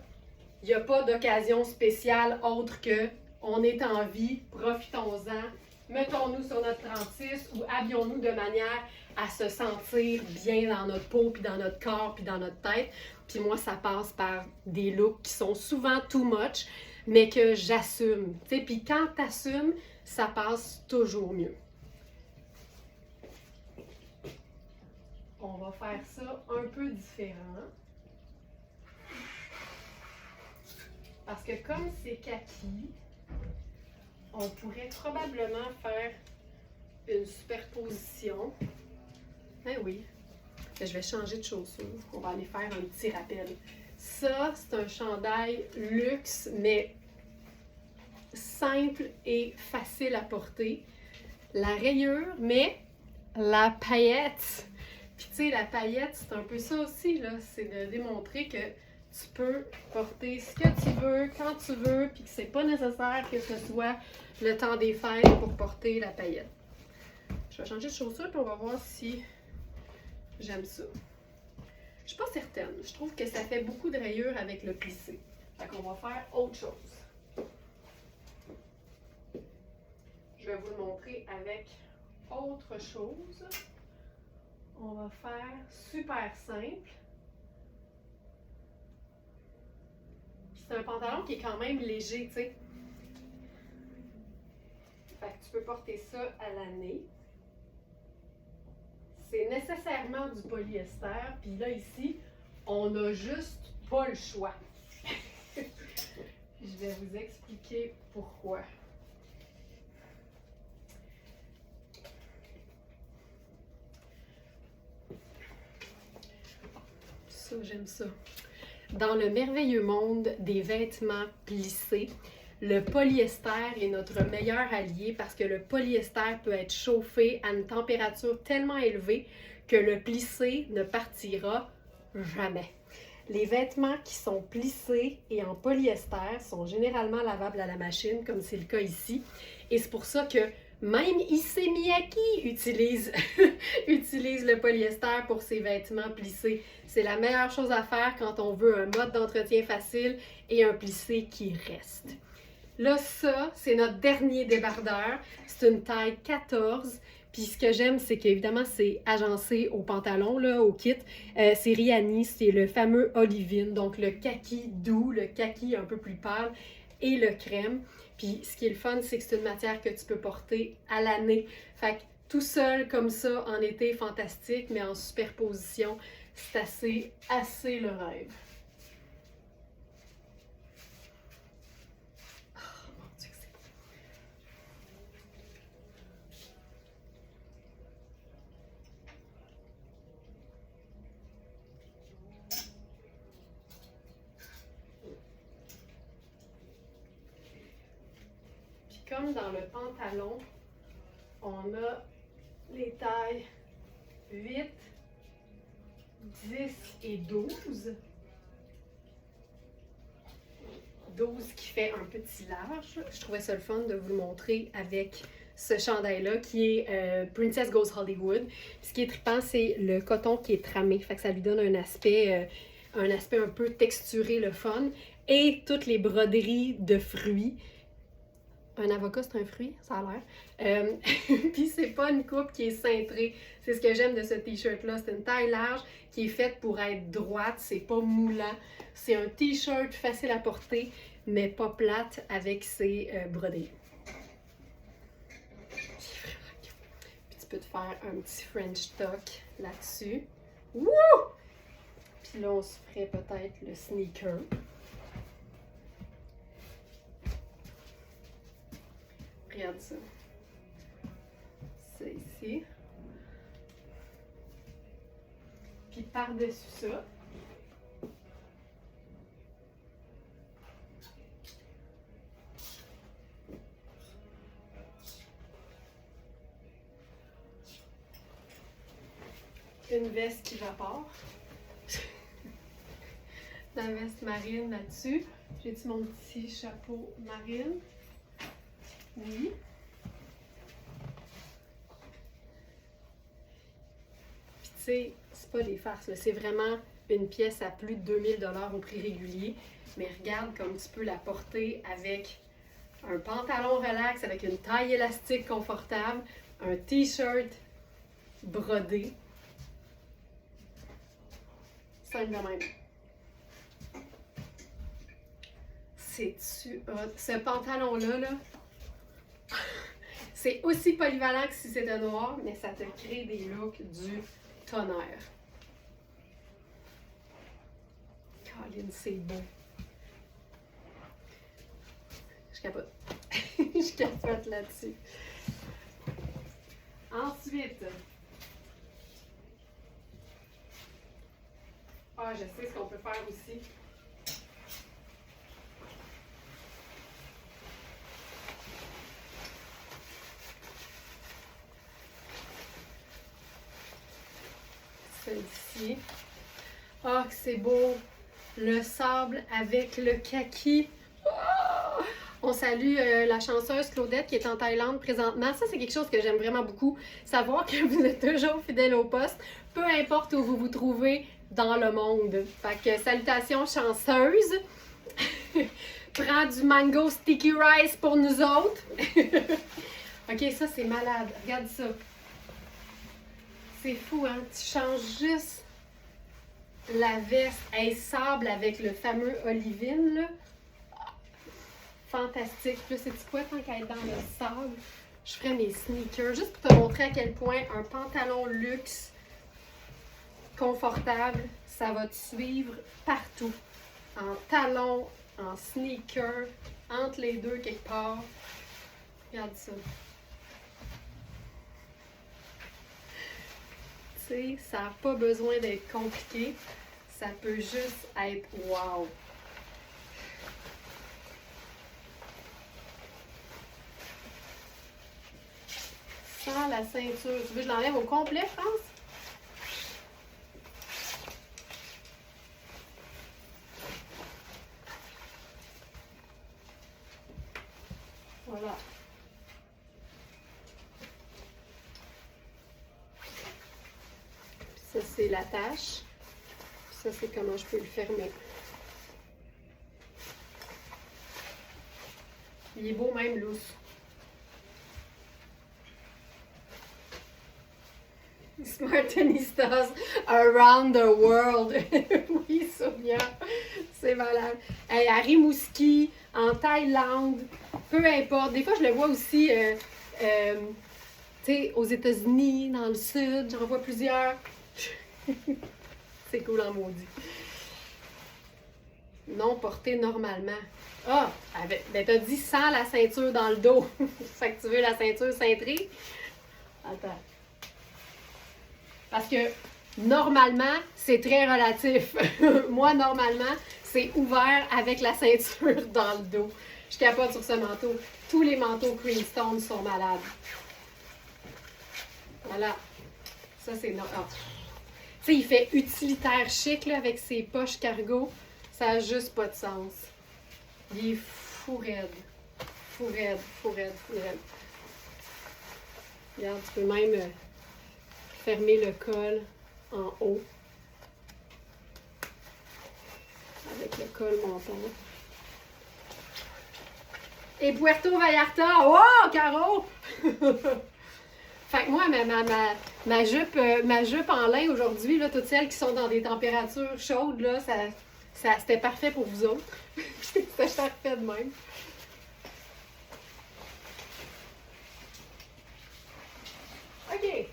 Speaker 1: il n'y a pas d'occasion spéciale autre que on est en vie, profitons-en, mettons-nous sur notre 36 ou habillons-nous de manière à se sentir bien dans notre peau, puis dans notre corps, puis dans notre tête. Puis moi, ça passe par des looks qui sont souvent too much, mais que j'assume. Tu sais, puis quand t'assumes, ça passe toujours mieux. On va faire ça un peu différent. Parce que comme c'est kaki, on pourrait probablement faire une superposition. Ben oui, je vais changer de chaussures. On va aller faire un petit rappel. Ça, c'est un chandail luxe, mais simple et facile à porter. La rayure, mais la paillette. Puis tu sais, la paillette, c'est un peu ça aussi, là. C'est de démontrer que tu peux porter ce que tu veux, quand tu veux, puis que c'est pas nécessaire que ce soit le temps des fêtes pour porter la paillette. Je vais changer de chaussure, puis on va voir si j'aime ça. Je suis pas certaine. Je trouve que ça fait beaucoup de rayures avec le plissé. Fait qu'on va faire autre chose. Je vais vous le montrer avec autre chose. On va faire super simple. C'est un pantalon qui est quand même léger, tu sais. Fait que tu peux porter ça à l'année. C'est nécessairement du polyester. Puis là, ici, on n'a juste pas le choix. Je vais vous expliquer pourquoi. Ça, j'aime ça. Dans le merveilleux monde des vêtements plissés, le polyester est notre meilleur allié parce que le polyester peut être chauffé à une température tellement élevée que le plissé ne partira jamais. Les vêtements qui sont plissés et en polyester sont généralement lavables à la machine, comme c'est le cas ici. Et c'est pour ça que même Issey Miyake utilise le polyester pour ses vêtements plissés. C'est la meilleure chose à faire quand on veut un mode d'entretien facile et un plissé qui reste. Là, ça, c'est notre dernier débardeur. C'est une taille 14. Puis ce que j'aime, c'est qu'évidemment, c'est agencé au pantalon, là, au kit. C'est Rihanni, c'est le fameux Olivine, donc le kaki doux, le kaki un peu plus pâle et le crème. Puis ce qui est le fun, c'est que c'est une matière que tu peux porter à l'année. Fait que tout seul comme ça, en été, fantastique, mais en superposition, c'est assez le rêve. Comme dans le pantalon, on a les tailles 8, 10 et 12. 12 qui fait un petit large. Je trouvais ça le fun de vous le montrer avec ce chandail-là qui est Princess Goes Hollywood. Ce qui est trippant, c'est le coton qui est tramé. Fait que ça lui donne un aspect un peu texturé, le fun. Et toutes les broderies de fruits. Un avocat, c'est un fruit, ça a l'air. Puis c'est pas une coupe qui est cintrée. C'est ce que j'aime de ce t-shirt-là. C'est une taille large qui est faite pour être droite. C'est pas moulant. C'est un t-shirt facile à porter, mais pas plate avec ses broderies. Puis tu peux te faire un petit French tuck là-dessus. Wouh! Puis là, on se ferait peut-être le sneaker. Regarde ça. C'est ici. Puis par-dessus ça, une veste qui vapore. La veste marine là-dessus. J'ai-tu mon petit chapeau marine? Oui. Puis tu sais, c'est pas des farces, c'est vraiment une pièce à plus de 2000 $ au prix régulier. Mais regarde comme tu peux la porter avec un pantalon relax avec une taille élastique confortable, un t-shirt brodé. Simple de même. C'est-tu hot? Ce pantalon-là, là, c'est aussi polyvalent que si c'était noir, mais ça te crée des looks du tonnerre. Colin, c'est beau. Je capote. Je capote là-dessus. Ensuite, je sais ce qu'on peut faire aussi. Celui-ci. Ah, que c'est beau! Le sable avec le kaki. Oh! On salue la chanteuse Claudette qui est en Thaïlande présentement. Ça, c'est quelque chose que j'aime vraiment beaucoup. Savoir que vous êtes toujours fidèle au poste, peu importe où vous vous trouvez dans le monde. Fait que salutations chanceuses. Prends du mango sticky rice pour nous autres. Ok, ça c'est malade. Regarde ça. C'est fou, hein? Tu changes juste la veste. Elle sable avec le fameux olivine, là. Fantastique. Puis là, c'est quoi, tant qu'à être dans le sable, je ferais mes sneakers. Juste pour te montrer à quel point un pantalon luxe, confortable, ça va te suivre partout. En talons, en sneakers, entre les deux quelque part. Regarde ça. Tu sais, ça n'a pas besoin d'être compliqué. Ça peut juste être wow. Sans la ceinture. Tu veux que je l'enlève au complet, je pense? Voilà. Ça, c'est l'attache. Ça, c'est comment je peux le fermer. Il est beau même lousse. Smartanistas around the world. Oui, Sonia, c'est malade. Hey, à Rimouski, en Thaïlande, peu importe. Des fois, je le vois aussi tu sais, aux États-Unis, dans le sud, j'en vois plusieurs. C'est cool en maudit. Non porté normalement. Ah, ben t'as dit sans la ceinture dans le dos. Fait que tu veux la ceinture cintrée? Attends. Parce que normalement, c'est très relatif. Moi, normalement, c'est ouvert avec la ceinture dans le dos. Je capote sur ce manteau. Tous les manteaux Creamstone sont malades. Voilà. Ça, c'est normal. Tu sais, il fait utilitaire chic là, avec ses poches cargo. Ça n'a juste pas de sens. Il est fou raide. Fou raide, fou raide, fou raide. Regarde, tu peux même fermer le col en haut. Avec le col montant. Et Puerto Vallarta! Oh, Caro! Fait que moi, ma jupe en lin aujourd'hui, là, toutes celles qui sont dans des températures chaudes, là, c'était parfait pour vous autres. C'était parfait de même. OK.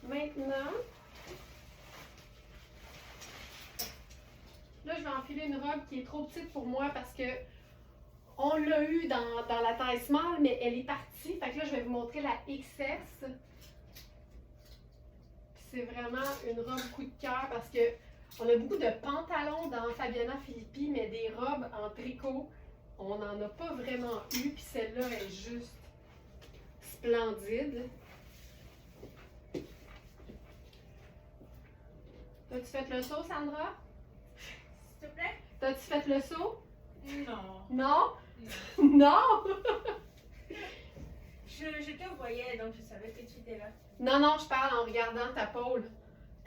Speaker 1: Maintenant, là, je vais enfiler une robe qui est trop petite pour moi parce que on l'a eu dans la taille small, mais elle est partie. Fait que là, je vais vous montrer la XS. C'est vraiment une robe coup de cœur parce que on a beaucoup de pantalons dans Fabiana Filippi, mais des robes en tricot, on n'en a pas vraiment eu. Puis celle-là est juste splendide. T'as-tu fait le saut, Sandra?
Speaker 2: S'il te plaît?
Speaker 1: T'as-tu fait le saut?
Speaker 2: Non.
Speaker 1: Non? Non!
Speaker 2: Je te voyais, donc je savais que tu étais là.
Speaker 1: Non, je parle en regardant ta pôle.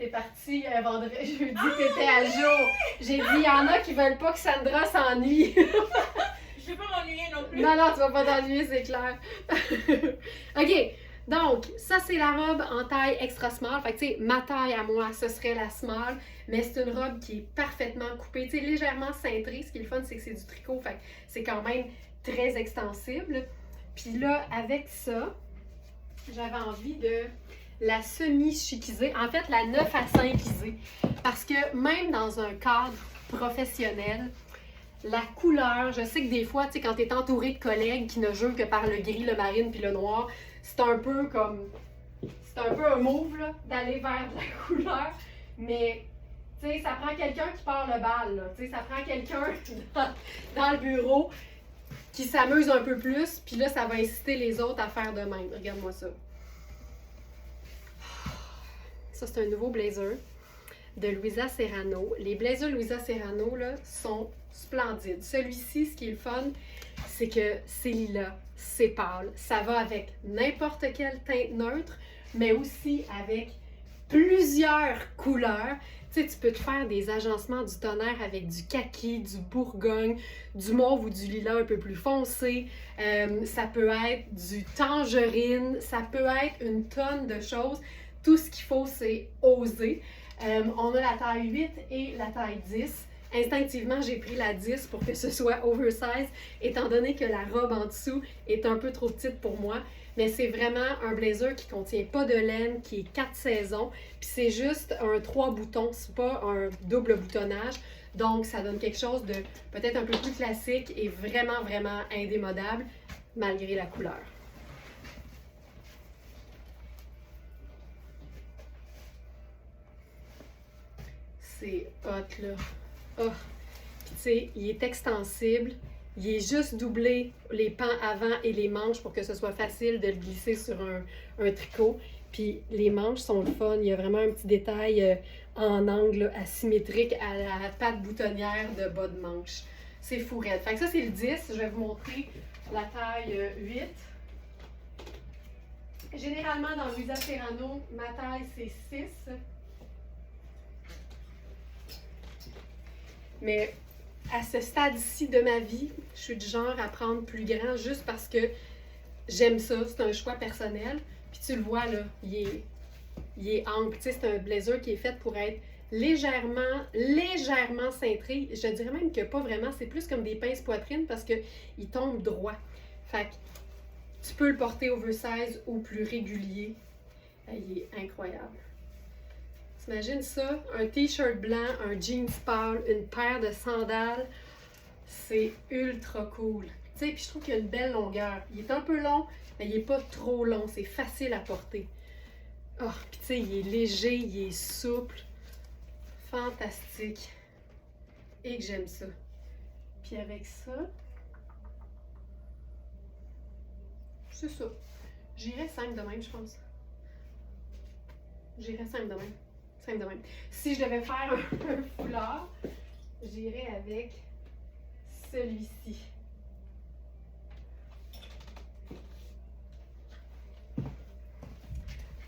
Speaker 1: T'es partie vendredi, jeudi, t'étais à jour. J'ai dit, il y en a qui veulent pas que Sandra s'ennuie.
Speaker 2: Je vais pas m'ennuyer non plus.
Speaker 1: Non, non, tu vas pas t'ennuyer, c'est clair. OK, donc, ça, c'est la robe en taille extra small. Fait que, tu sais, ma taille à moi, ce serait la small, mais c'est une robe qui est parfaitement coupée, tu sais, légèrement cintrée. Ce qui est le fun, c'est que c'est du tricot, fait que c'est quand même très extensible. Puis là, avec ça, j'avais envie de la semi-chiquisée, en fait, la 9 à 5isée. Parce que même dans un cadre professionnel, la couleur, je sais que des fois, tu sais, quand tu es entouré de collègues qui ne jouent que par le gris, le marine puis le noir, c'est un peu comme. C'est un peu un move, là, d'aller vers de la couleur. Mais, tu sais, ça prend quelqu'un qui part le bal, là. Tu sais, ça prend quelqu'un dans le bureau qui s'amuse un peu plus, puis là, ça va inciter les autres à faire de même. Regarde-moi ça. Ça, c'est un nouveau blazer de Louisa Serrano. Les blazers Louisa Serrano là, sont splendides. Celui-ci, ce qui est le fun, c'est que c'est lilas, c'est pâle. Ça va avec n'importe quelle teinte neutre, mais aussi avec plusieurs couleurs. Tu sais, tu peux te faire des agencements du tonnerre avec du kaki, du bourgogne, du mauve ou du lilas un peu plus foncé. Ça peut être du tangerine, ça peut être une tonne de choses. Tout ce qu'il faut, c'est oser. On a la taille 8 et la taille 10. Instinctivement, j'ai pris la 10 pour que ce soit oversize, étant donné que la robe en dessous est un peu trop petite pour moi. Mais c'est vraiment un blazer qui contient pas de laine, qui est 4 saisons. Puis c'est juste un 3 boutons, c'est pas un double boutonnage. Donc, ça donne quelque chose de peut-être un peu plus classique et vraiment, vraiment indémodable, malgré la couleur. C'est hot, là. Oh! Puis, tu sais, il est extensible. Il est juste doublé les pans avant et les manches pour que ce soit facile de le glisser sur un tricot. Puis, les manches sont le fun. Il y a vraiment un petit détail en angle asymétrique à la patte boutonnière de bas de manche. C'est fou raide. Fait que ça, c'est le 10. Je vais vous montrer la taille 8. Généralement, dans Louisa Serrano, ma taille, c'est 6. Mais à ce stade-ci de ma vie, je suis du genre à prendre plus grand juste parce que j'aime ça. C'est un choix personnel. Puis tu le vois, là, il est ample. Tu sais, c'est un blazer qui est fait pour être légèrement cintré. Je dirais même que pas vraiment. C'est plus comme des pinces poitrine parce qu'il tombe droit. Fait que tu peux le porter oversize ou plus régulier. Il est incroyable. T'imagines ça? Un t-shirt blanc, un jeans pâle, une paire de sandales. C'est ultra cool. Tu sais, puis je trouve qu'il a une belle longueur. Il est un peu long, mais il n'est pas trop long. C'est facile à porter. Oh, puis tu sais, il est léger, il est souple. Fantastique. Et que j'aime ça. Puis avec ça, c'est ça. J'irais simple de même, je pense. J'irais simple de même. Simple de même. Si je devais faire un foulard, j'irais avec celui-ci.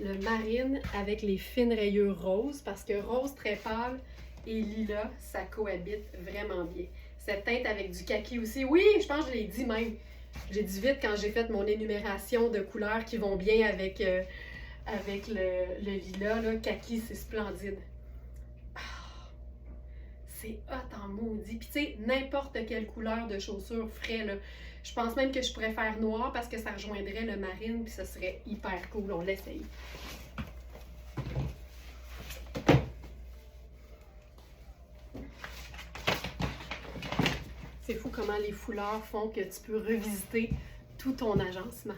Speaker 1: Le marine avec les fines rayures roses, parce que rose très pâle et lilas, ça cohabite vraiment bien. Cette teinte avec du kaki aussi. Oui, je pense que je l'ai dit même. Je l'ai dit vite quand j'ai fait mon énumération de couleurs qui vont bien avec le lilas. Là. Kaki, c'est splendide. C'est hot en maudit. Puis tu sais, n'importe quelle couleur de chaussures ferait, là. Je pense même que je pourrais faire noir parce que ça rejoindrait le marine puis ça serait hyper cool. On l'essaye. C'est fou comment les foulards font que tu peux revisiter tout ton agencement.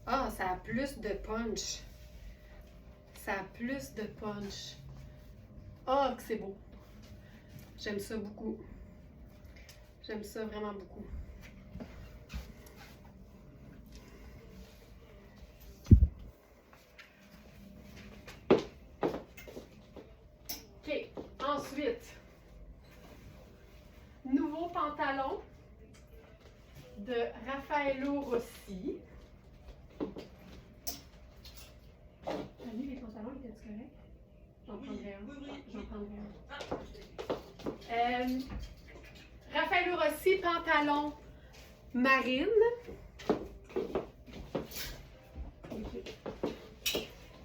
Speaker 1: Ah, ça a plus de punch. Ça a plus de punch. Ah, que c'est beau. J'aime ça beaucoup. J'aime ça vraiment beaucoup. OK. Ensuite, nouveau pantalon de Raffaello Rossi. pantalon, était-tu correct? J'en prendrai un.
Speaker 2: Oui.
Speaker 1: J'en prendrai un. Raffaello Rossi, pantalon marine.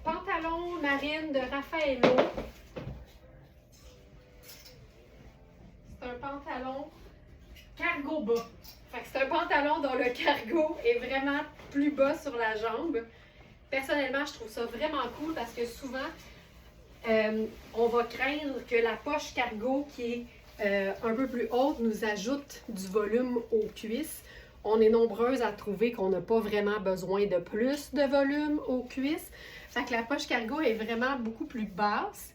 Speaker 1: Pantalon marine de Raffaello. C'est un pantalon cargo bas. Fait que c'est un pantalon dont le cargo est vraiment plus bas sur la jambe. Personnellement, je trouve ça vraiment cool parce que souvent, on va craindre que la poche cargo qui est un peu plus haute nous ajoute du volume aux cuisses. On est nombreuses à trouver qu'on n'a pas vraiment besoin de plus de volume aux cuisses. Fait que la poche cargo est vraiment beaucoup plus basse.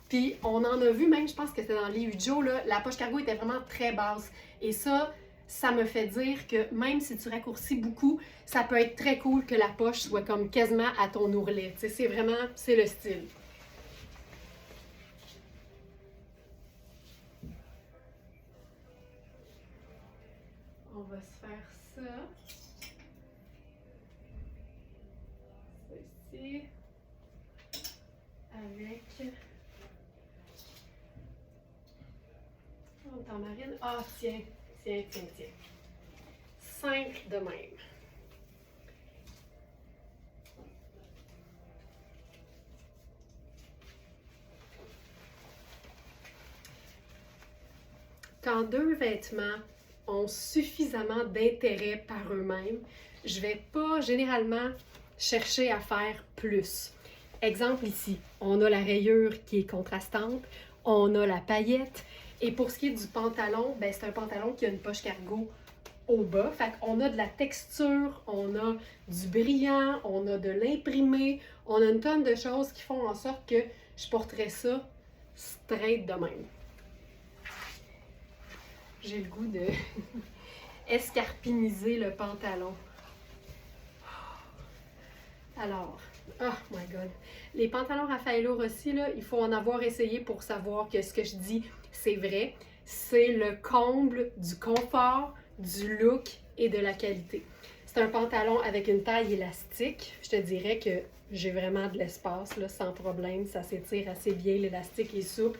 Speaker 1: Puis on en a vu même, je pense que c'était dans les Joe, là, la poche cargo était vraiment très basse. Et ça me fait dire que même si tu raccourcis beaucoup, ça peut être très cool que la poche soit comme quasiment à ton ourlet. Tu sais, c'est vraiment, c'est le style. On va se faire ça. Ceci. Avec... Oh, en marine. Ah, tiens. 5 de même. Quand deux vêtements ont suffisamment d'intérêt par eux-mêmes, je ne vais pas généralement chercher à faire plus. Exemple ici, on a la rayure qui est contrastante, on a la paillette, et pour ce qui est du pantalon, ben c'est un pantalon qui a une poche cargo au bas. Fait qu'on a de la texture, on a du brillant, on a de l'imprimé, on a une tonne de choses qui font en sorte que je porterais ça straight de même. J'ai le goût de escarpiniser le pantalon. Alors, oh my god. Les pantalons Raffaello Rossi, là, il faut en avoir essayé pour savoir que ce que je dis, c'est vrai. C'est le comble du confort, du look et de la qualité. C'est un pantalon avec une taille élastique. Je te dirais que j'ai vraiment de l'espace, là, sans problème. Ça s'étire assez bien, l'élastique est souple.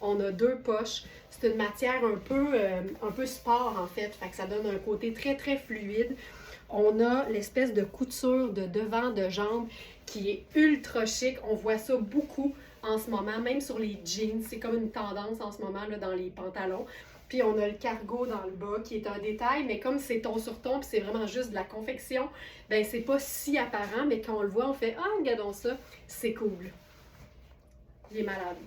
Speaker 1: On a 2 poches. C'est une matière un peu sport, en fait. Fait que ça donne un côté très, très fluide. On a l'espèce de couture de devant de jambe qui est ultra chic. On voit ça beaucoup en ce moment, même sur les jeans. C'est comme une tendance en ce moment là, dans les pantalons. Puis on a le cargo dans le bas qui est un détail, mais comme c'est ton sur ton, puis c'est vraiment juste de la confection, ben c'est pas si apparent, mais quand on le voit, on fait « Ah, regardons ça, c'est cool ». Il est malade.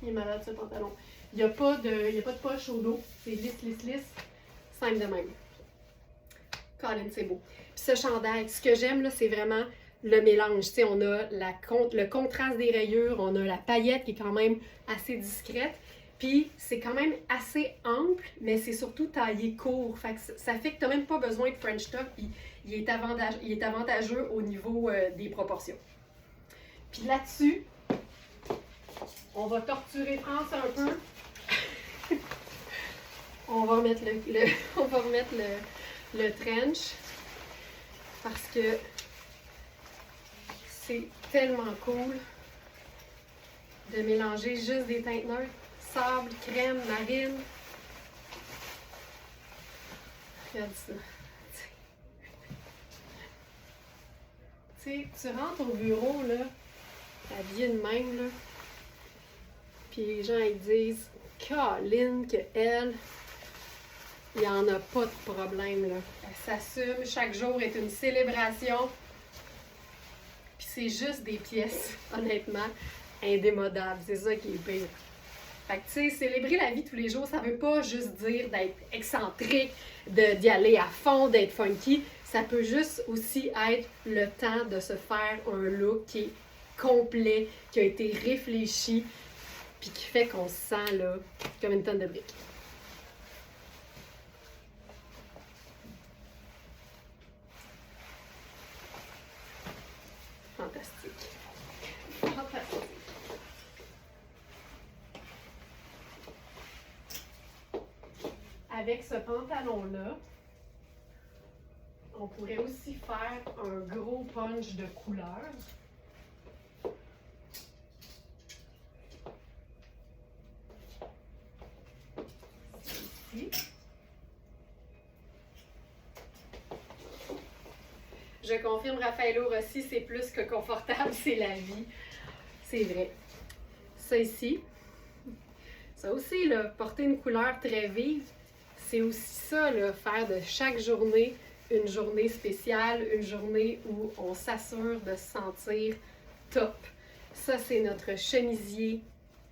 Speaker 1: Il est malade ce pantalon. Il n'y a pas de poche au dos. C'est lisse, simple de même. Colin, c'est beau. Puis ce chandail, ce que j'aime, là, c'est vraiment le mélange. Tu sais, on a le contraste des rayures, on a la paillette qui est quand même assez discrète. Puis c'est quand même assez ample, mais c'est surtout taillé court. Fait que ça fait que tu n'as même pas besoin de French top. Il est avantageux au niveau des proportions. Puis là-dessus, on va torturer France un peu. On va remettre le trench parce que c'est tellement cool de mélanger juste des teintes neutres. Sable, crème, marine. Regarde ça. Tu sais, tu rentres au bureau, là, habillé de même, là, puis les gens, ils disent « Caroline, qu'elle, il n'y en a pas de problème, là. Elle s'assume, chaque jour est une célébration. » Puis c'est juste des pièces, honnêtement, indémodables. C'est ça qui est pire. Fait que, tu sais, célébrer la vie tous les jours, ça veut pas juste dire d'être excentrique, d'y aller à fond, d'être funky. Ça peut juste aussi être le temps de se faire un look qui est complet, qui a été réfléchi, puis qui fait qu'on se sent, là, comme une tonne de briques. Fantastique. Fantastique. Avec ce pantalon-là, on pourrait aussi faire un gros punch de couleur. Je confirme, Raffaello Rossi, c'est plus que confortable, c'est la vie. C'est vrai. Ça ici, ça aussi, là, porter une couleur très vive, c'est aussi ça, là, faire de chaque journée une journée spéciale, une journée où on s'assure de se sentir top. Ça, c'est notre chemisier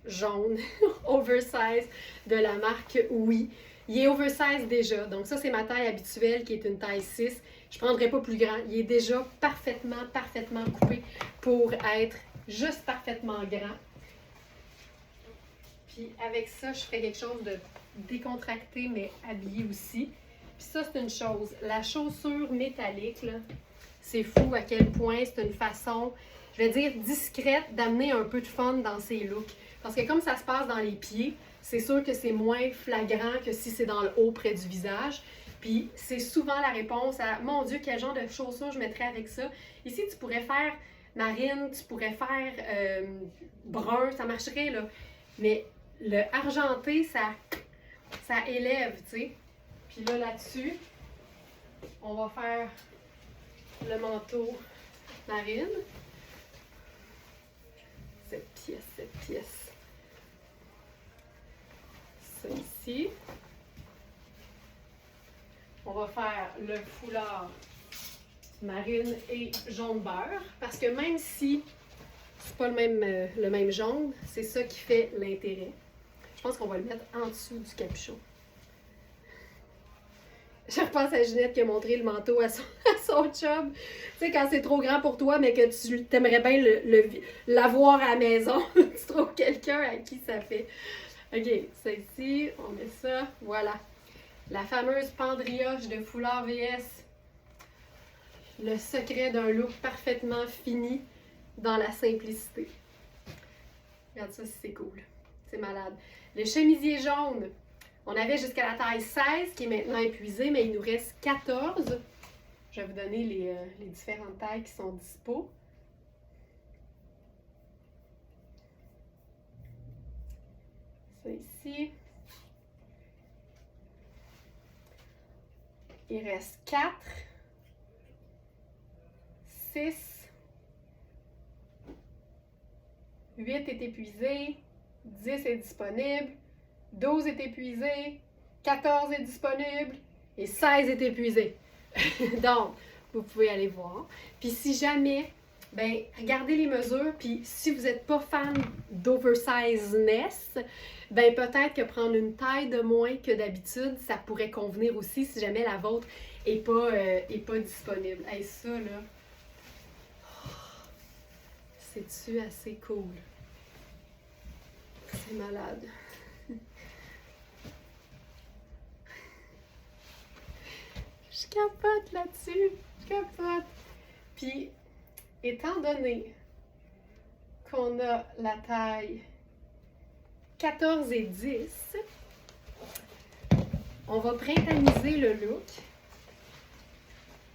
Speaker 1: jaune, oversize, de la marque Oui. Il est oversize déjà, donc ça, c'est ma taille habituelle qui est une taille 6. Je ne prendrai pas plus grand. Il est déjà parfaitement coupé pour être juste parfaitement grand. Puis avec ça, je ferai quelque chose de décontracté, mais habillé aussi. Puis ça, c'est une chose. La chaussure métallique, là, c'est fou à quel point c'est une façon, je vais dire, discrète d'amener un peu de fun dans ses looks. Parce que comme ça se passe dans les pieds, c'est sûr que c'est moins flagrant que si c'est dans le haut près du visage. Puis c'est souvent la réponse à « Mon Dieu, quel genre de chaussures je mettrais avec ça? » Ici, tu pourrais faire marine, tu pourrais faire brun, ça marcherait, là. Mais le argenté, ça élève, tu sais. Puis là, là-dessus, on va faire le manteau marine. Cette pièce. Ça ici. On va faire le foulard marine et jaune beurre. Parce que même si c'est pas le même jaune, c'est ça qui fait l'intérêt. Je pense qu'on va le mettre en dessous du capuchon. Je repense à Ginette qui a montré le manteau à son chum. Tu sais, quand c'est trop grand pour toi, mais que tu aimerais bien l'avoir à la maison, tu trouves quelqu'un à qui ça fait. OK, ça ici, on met ça, voilà. La fameuse pendrioche de foulard VS. Le secret d'un look parfaitement fini dans la simplicité. Regarde ça, c'est cool. C'est malade. Le chemisier jaune. On avait jusqu'à la taille 16 qui est maintenant épuisée, mais il nous reste 14. Je vais vous donner les différentes tailles qui sont dispo. Ça ici. Il reste 4, 6, 8 est épuisé, 10 est disponible, 12 est épuisé, 14 est disponible et 16 est épuisé. Donc, vous pouvez aller voir. Puis si jamais, ben regardez les mesures, puis si vous n'êtes pas fan d'oversizeness, ben peut-être que prendre une taille de moins que d'habitude, ça pourrait convenir aussi si jamais la vôtre n'est pas disponible. Hey, ça là, c'est-tu assez cool? C'est malade. Je capote là-dessus, je capote. Puis, étant donné qu'on a la taille 14 et 10, on va printaniser le look.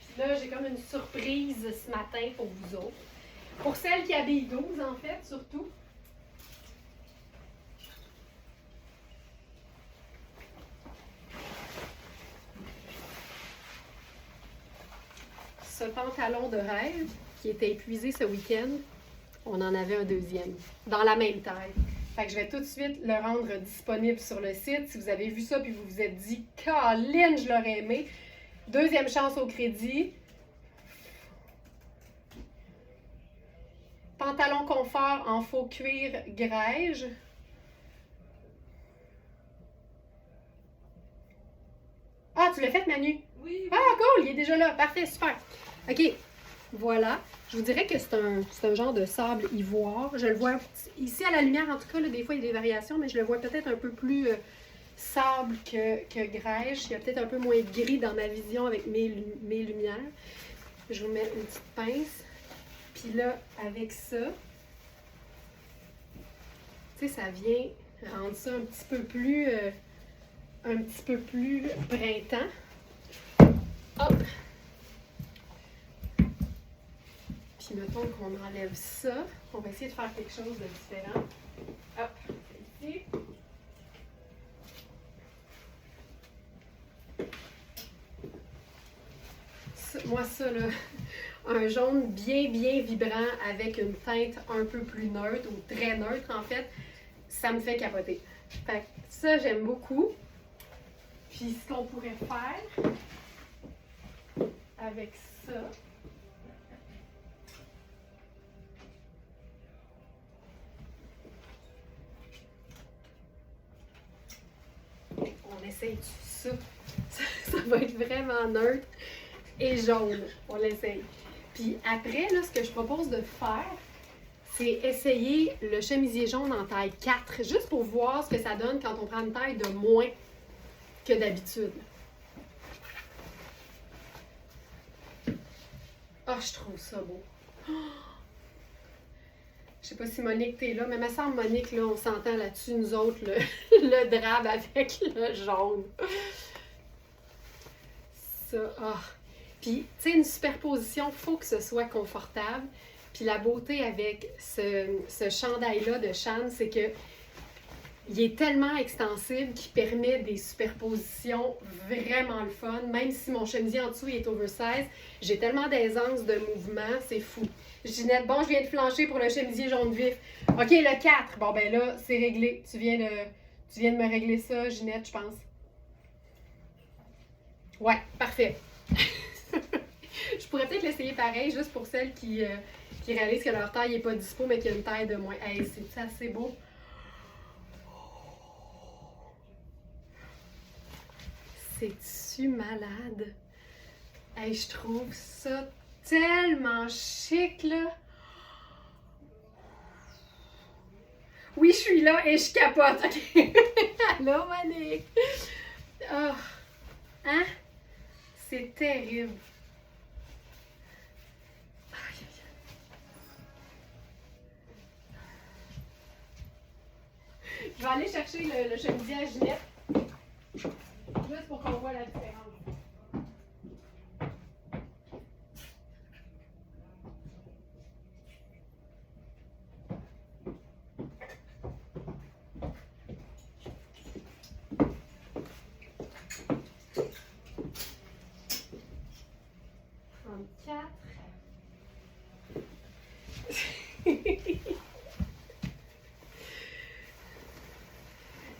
Speaker 1: Puis là, j'ai comme une surprise ce matin pour vous autres. Pour celles qui habillent 12, en fait, surtout. Ce pantalon de rêve qui était épuisé ce week-end, on en avait un deuxième, dans la même taille. Fait que je vais tout de suite le rendre disponible sur le site. Si vous avez vu ça puis vous vous êtes dit « Caroline, je l'aurais aimé », deuxième chance au crédit. Pantalon confort en faux cuir grège. Ah, tu l'as fait, Manu?
Speaker 2: Oui.
Speaker 1: Ah, cool, il est déjà là. Parfait, super. OK, voilà. Je vous dirais que c'est un genre de sable ivoire. Je le vois ici à la lumière, en tout cas, là, des fois, il y a des variations, mais je le vois peut-être un peu plus sable que grège. Il y a peut-être un peu moins de gris dans ma vision avec mes lumières. Je vous mets une petite pince. Puis là, avec ça, tu sais, ça vient rendre ça un petit peu plus printemps. Hop! Puis mettons qu'on enlève ça. On va essayer de faire quelque chose de différent. Hop! Ici. Moi, ça, là, un jaune bien, bien vibrant avec une teinte un peu plus neutre ou très neutre en fait, ça me fait capoter. Fait que ça, j'aime beaucoup. Puis ce qu'on pourrait faire avec ça, on essaye ça. Ça va être vraiment neutre et jaune. On l'essaye. Puis après, là, ce que je propose de faire, c'est essayer le chemisier jaune en taille 4, juste pour voir ce que ça donne quand on prend une taille de moins que d'habitude. Ah, je trouve ça beau. Oh! Je sais pas si Monique t'es là, mais ma sœur Monique, là, on s'entend là-dessus, nous autres, le drabe avec le jaune. Ça, ah. Puis, tu sais, une superposition, il faut que ce soit confortable. Puis la beauté avec ce chandail-là de Shan, c'est que il est tellement extensible qu'il permet des superpositions vraiment le fun. Même si mon chemisier en dessous il est oversize, j'ai tellement d'aisance de mouvement, c'est fou. Ginette, bon, je viens de flancher pour le chemisier jaune vif. OK, le 4. Bon, ben là, c'est réglé. Tu viens de me régler ça, Ginette, je pense. Ouais, parfait. Je pourrais peut-être l'essayer pareil, juste pour celles qui réalisent que leur taille n'est pas dispo, mais qu'il y a une taille de moins. Hey, c'est assez beau. C'est-tu malade? Hey, je trouve ça tellement chic, là. Oui, je suis là et je capote. OK. Allô, Monique? Oh. Hein? C'est terrible. Je vais aller chercher le chemisier à Ginette. Juste pour qu'on voit la différence.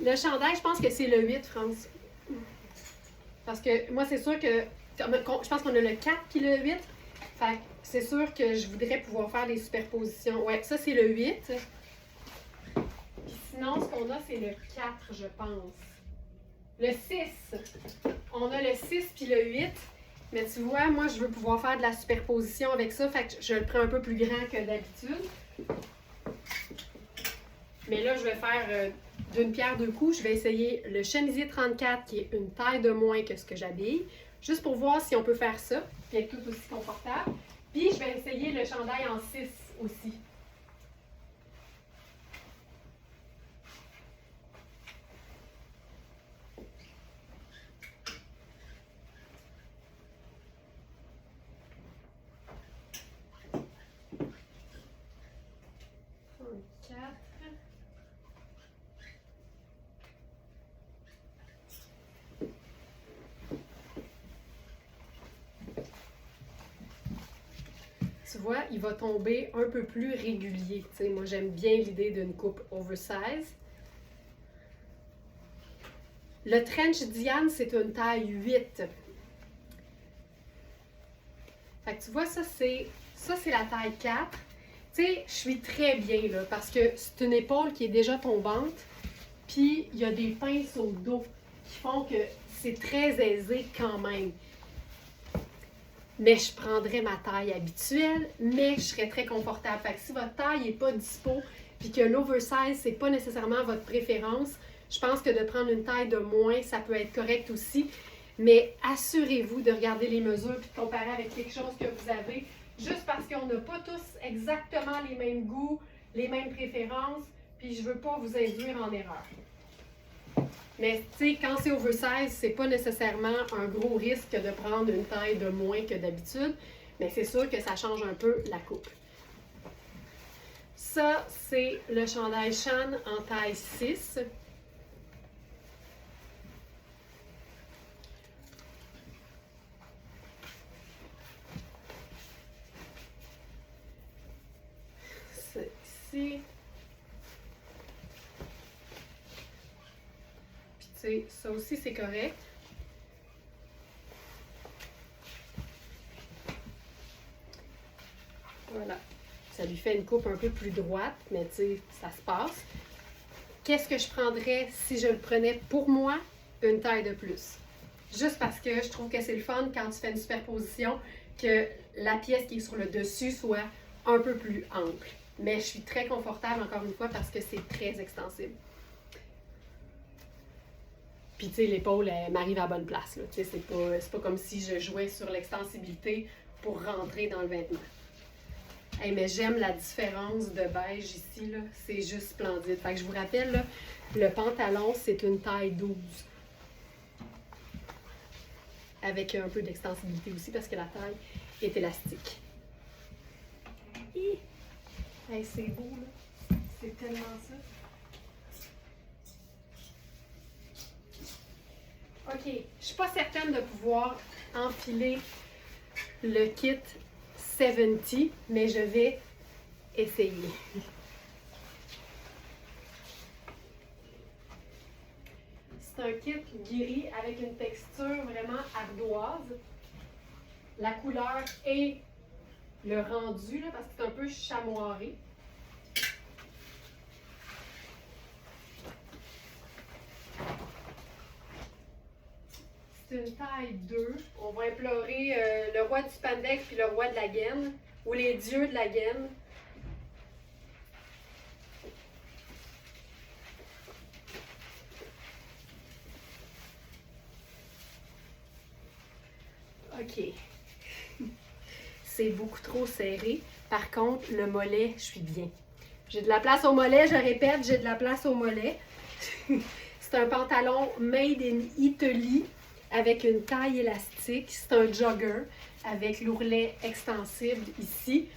Speaker 1: Le chandail, je pense que c'est le 8, France. Parce que moi, c'est sûr que je pense qu'on a le 4 puis le 8. Fait que c'est sûr que je voudrais pouvoir faire des superpositions. Ouais, ça, c'est le 8. Puis sinon, ce qu'on a, c'est le 4, je pense. Le 6. On a le 6 puis le 8. Mais tu vois, moi, je veux pouvoir faire de la superposition avec ça. Fait que je le prends un peu plus grand que d'habitude. Mais là, je vais faire d'une pierre deux coups. Je vais essayer le chemisier 34 qui est une taille de moins que ce que j'habille. Juste pour voir si on peut faire ça. Puis être tout aussi confortable. Puis je vais essayer le chandail en 6 aussi. Tu vois, il va tomber un peu plus régulier. Tu sais, moi, j'aime bien l'idée d'une coupe oversize. Le trench Diane, c'est une taille 8. Fait que tu vois, ça, c'est la taille 4. Tu sais, je suis très bien, là, parce que c'est une épaule qui est déjà tombante. Puis, il y a des pinces au dos qui font que c'est très aisé quand même. Mais je prendrais ma taille habituelle, mais je serais très confortable. Fait que si votre taille n'est pas dispo, puis que l'oversize, c'est pas nécessairement votre préférence, je pense que de prendre une taille de moins, ça peut être correct aussi. Mais assurez-vous de regarder les mesures puis de comparer avec quelque chose que vous avez, juste parce qu'on n'a pas tous exactement les mêmes goûts, les mêmes préférences, puis je veux pas vous induire en erreur. Mais tu sais, quand c'est oversize, c'est pas nécessairement un gros risque de prendre une taille de moins que d'habitude, mais c'est sûr que ça change un peu la coupe. Ça, c'est le chandail Shan en taille 6. sais, ça aussi, c'est correct. Voilà. Ça lui fait une coupe un peu plus droite, mais tu sais, ça se passe. Qu'est-ce que je prendrais si je le prenais pour moi? Une taille de plus. Juste parce que je trouve que c'est le fun quand tu fais une superposition, que la pièce qui est sur le dessus soit un peu plus ample. Mais je suis très confortable, encore une fois, parce que c'est très extensible. Puis, tu sais, l'épaule, elle m'arrive à la bonne place. Tu sais, c'est pas comme si je jouais sur l'extensibilité pour rentrer dans le vêtement. Hey, mais j'aime la différence de beige ici, là. C'est juste splendide. Fait que je vous rappelle, là, le pantalon, c'est une taille 12. Avec un peu d'extensibilité aussi, parce que la taille est élastique. Hey, c'est beau, là. C'est tellement ça. OK. Je suis pas certaine de pouvoir enfiler le kit 70, mais je vais essayer. C'est un kit gris avec une texture vraiment ardoise. La couleur et le rendu, là, parce que c'est un peu chamoiré. C'est une taille 2. On va implorer le roi du spandex puis le roi de la gaine, ou les dieux de la gaine. OK. C'est beaucoup trop serré. Par contre, le mollet, je suis bien. J'ai de la place au mollet, je répète, j'ai de la place au mollet. C'est un pantalon made in Italy avec une taille élastique. C'est un jogger avec l'ourlet extensible ici.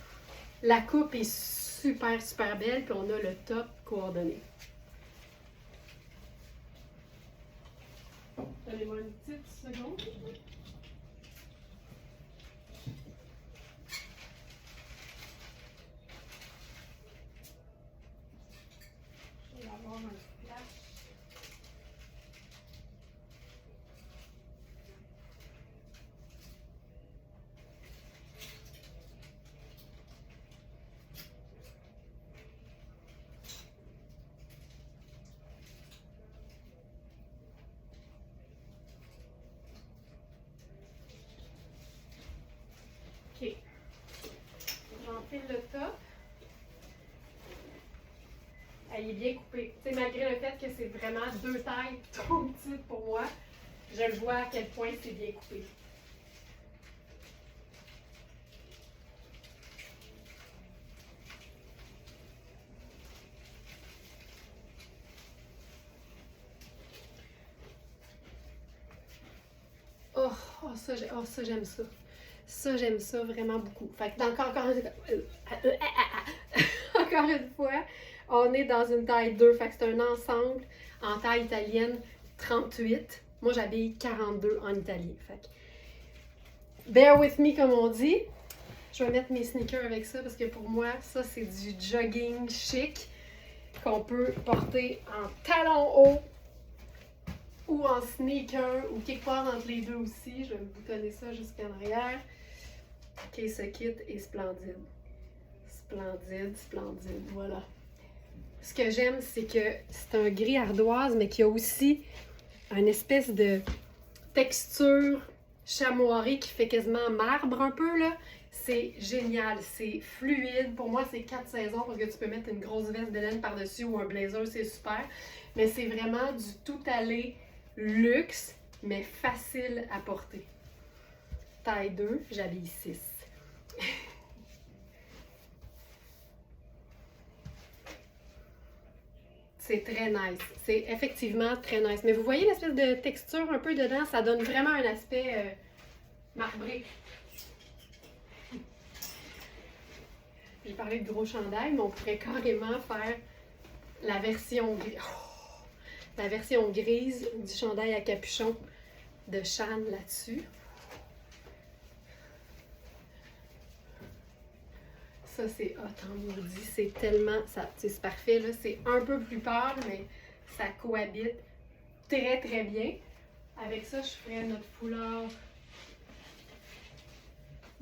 Speaker 1: La coupe est super, super belle, puis on a le top coordonné. Donnez-moi une petite seconde. Je vais avoir un flash. OK. J'enfile le top. Elle est bien coupée. Tu sais, malgré le fait que c'est vraiment deux tailles trop petites pour moi, je le vois à quel point c'est bien coupé. Ça, j'aime ça. Ça, j'aime ça vraiment beaucoup. Fait que encore une fois, on est dans une taille 2. Fait que c'est un ensemble en taille italienne 38. Moi, j'habille 42 en italien. Fait que bear with me, comme on dit. Je vais mettre mes sneakers avec ça parce que pour moi, ça, c'est du jogging chic qu'on peut porter en talons hauts ou en sneaker ou quelque part entre les deux aussi. Je vais me boutonner ça jusqu'en arrière. Ok, ce kit est splendide. Splendide, splendide, voilà. Ce que j'aime, c'est que c'est un gris ardoise, mais qu'il y a aussi une espèce de texture chamoirée qui fait quasiment marbre un peu, là. C'est génial, c'est fluide. Pour moi, c'est 4 saisons parce que tu peux mettre une grosse veste de laine par-dessus ou un blazer, c'est super. Mais c'est vraiment du tout allé luxe, mais facile à porter. Taille 2, j'habille 6. C'est très nice. C'est effectivement très nice. Mais vous voyez l'espèce de texture un peu dedans? Ça donne vraiment un aspect marbré. J'ai parlé de gros chandail, mais on pourrait carrément faire la version grise. Oh! La version grise du chandail à capuchon de Shan là-dessus. Ça, c'est hot en maudit. C'est tellement... C'est parfait, là. C'est un peu plus pâle, mais ça cohabite très très bien. Avec ça, je ferai notre foulard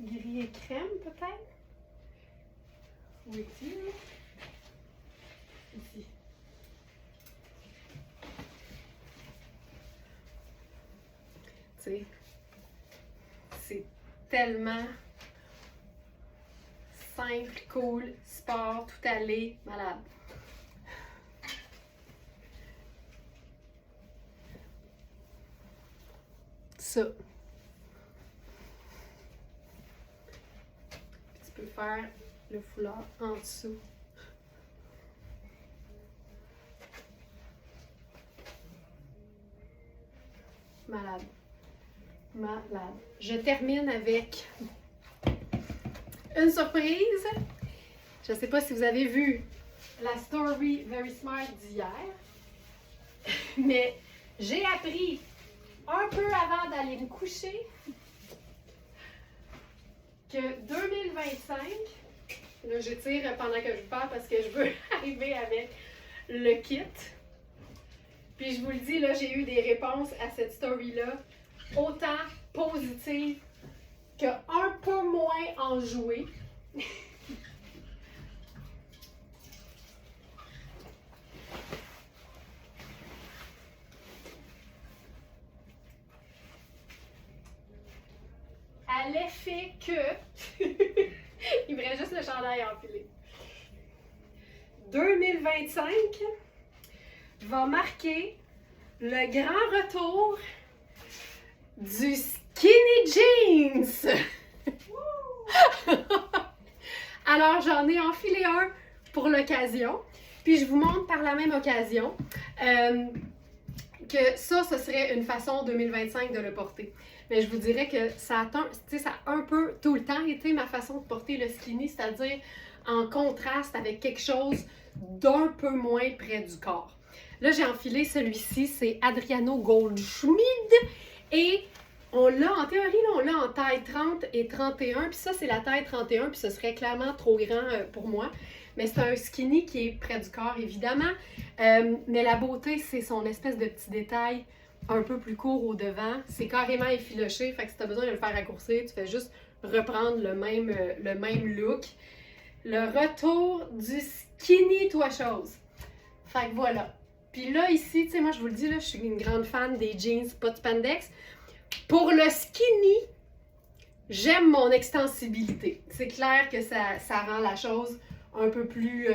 Speaker 1: gris et crème peut-être. Où est-il? Ici. Tu sais, c'est tellement simple, cool, sport, tout aller, malade. Ça. Puis tu peux faire le foulard en dessous. Malade. Malade. Je termine avec une surprise. Je ne sais pas si vous avez vu la story Very Smart d'hier, mais j'ai appris un peu avant d'aller me coucher que 2025, là je tire pendant que je parle parce que je veux arriver avec le kit. Puis je vous le dis, là, j'ai eu des réponses à cette story-là, autant positives que un peu moins enjouées. À l'effet que il me reste juste le chandail enfilé. 2025 va marquer le grand retour du skinny jeans. Alors, j'en ai enfilé un pour l'occasion. Puis, je vous montre par la même occasion que ça, ce serait une façon 2025 de le porter. Mais je vous dirais que ça a un peu tout le temps été ma façon de porter le skinny, c'est-à-dire en contraste avec quelque chose d'un peu moins près du corps. Là, j'ai enfilé celui-ci, c'est Adriano Goldschmied et on l'a, en théorie, là, on l'a en taille 30 et 31, puis ça, c'est la taille 31, puis ce serait clairement trop grand pour moi. Mais c'est un skinny qui est près du corps, évidemment. Mais la beauté, c'est son espèce de petit détail un peu plus court au devant. C'est carrément effiloché, fait que si tu as besoin de le faire raccourcir, tu fais juste reprendre le même look. Le retour du skinny toi chose. Fait que voilà. Puis là, ici, tu sais, moi, je vous le dis, là, je suis une grande fan des jeans pas de spandex. Pour le skinny, j'aime mon extensibilité. C'est clair que ça rend la chose un peu plus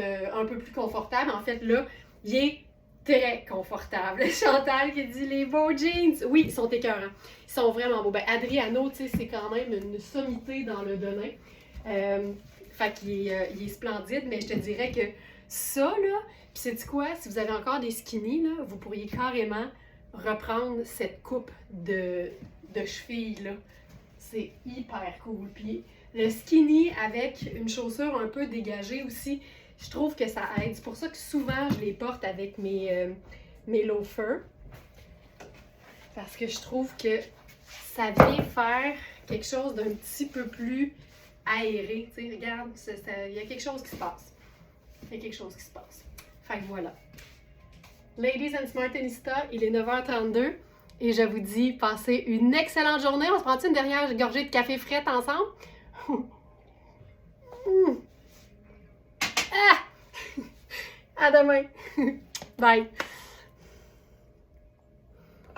Speaker 1: confortable. En fait, là, il est très confortable. Chantal qui dit les beaux jeans. Oui, ils sont écœurants. Ils sont vraiment beaux. Ben, Adriano, tu sais, c'est quand même une sommité dans le Denain. Fait qu'il est splendide, mais je te dirais que ça, là, puis sais-tu quoi? Si vous avez encore des skinny, là, vous pourriez carrément reprendre cette coupe de cheville, là. C'est hyper cool. Puis le skinny avec une chaussure un peu dégagée aussi, je trouve que ça aide. C'est pour ça que souvent, je les porte avec mes loafers. Parce que je trouve que ça vient faire quelque chose d'un petit peu plus aéré. Tu sais, regarde, il y a quelque chose qui se passe. Il y a quelque chose qui se passe. Fait que voilà. Ladies and Smartinista, il est 9h32 et je vous dis, passez une excellente journée. On se prend une dernière gorgée de café frais ensemble? Ah! À demain! Bye!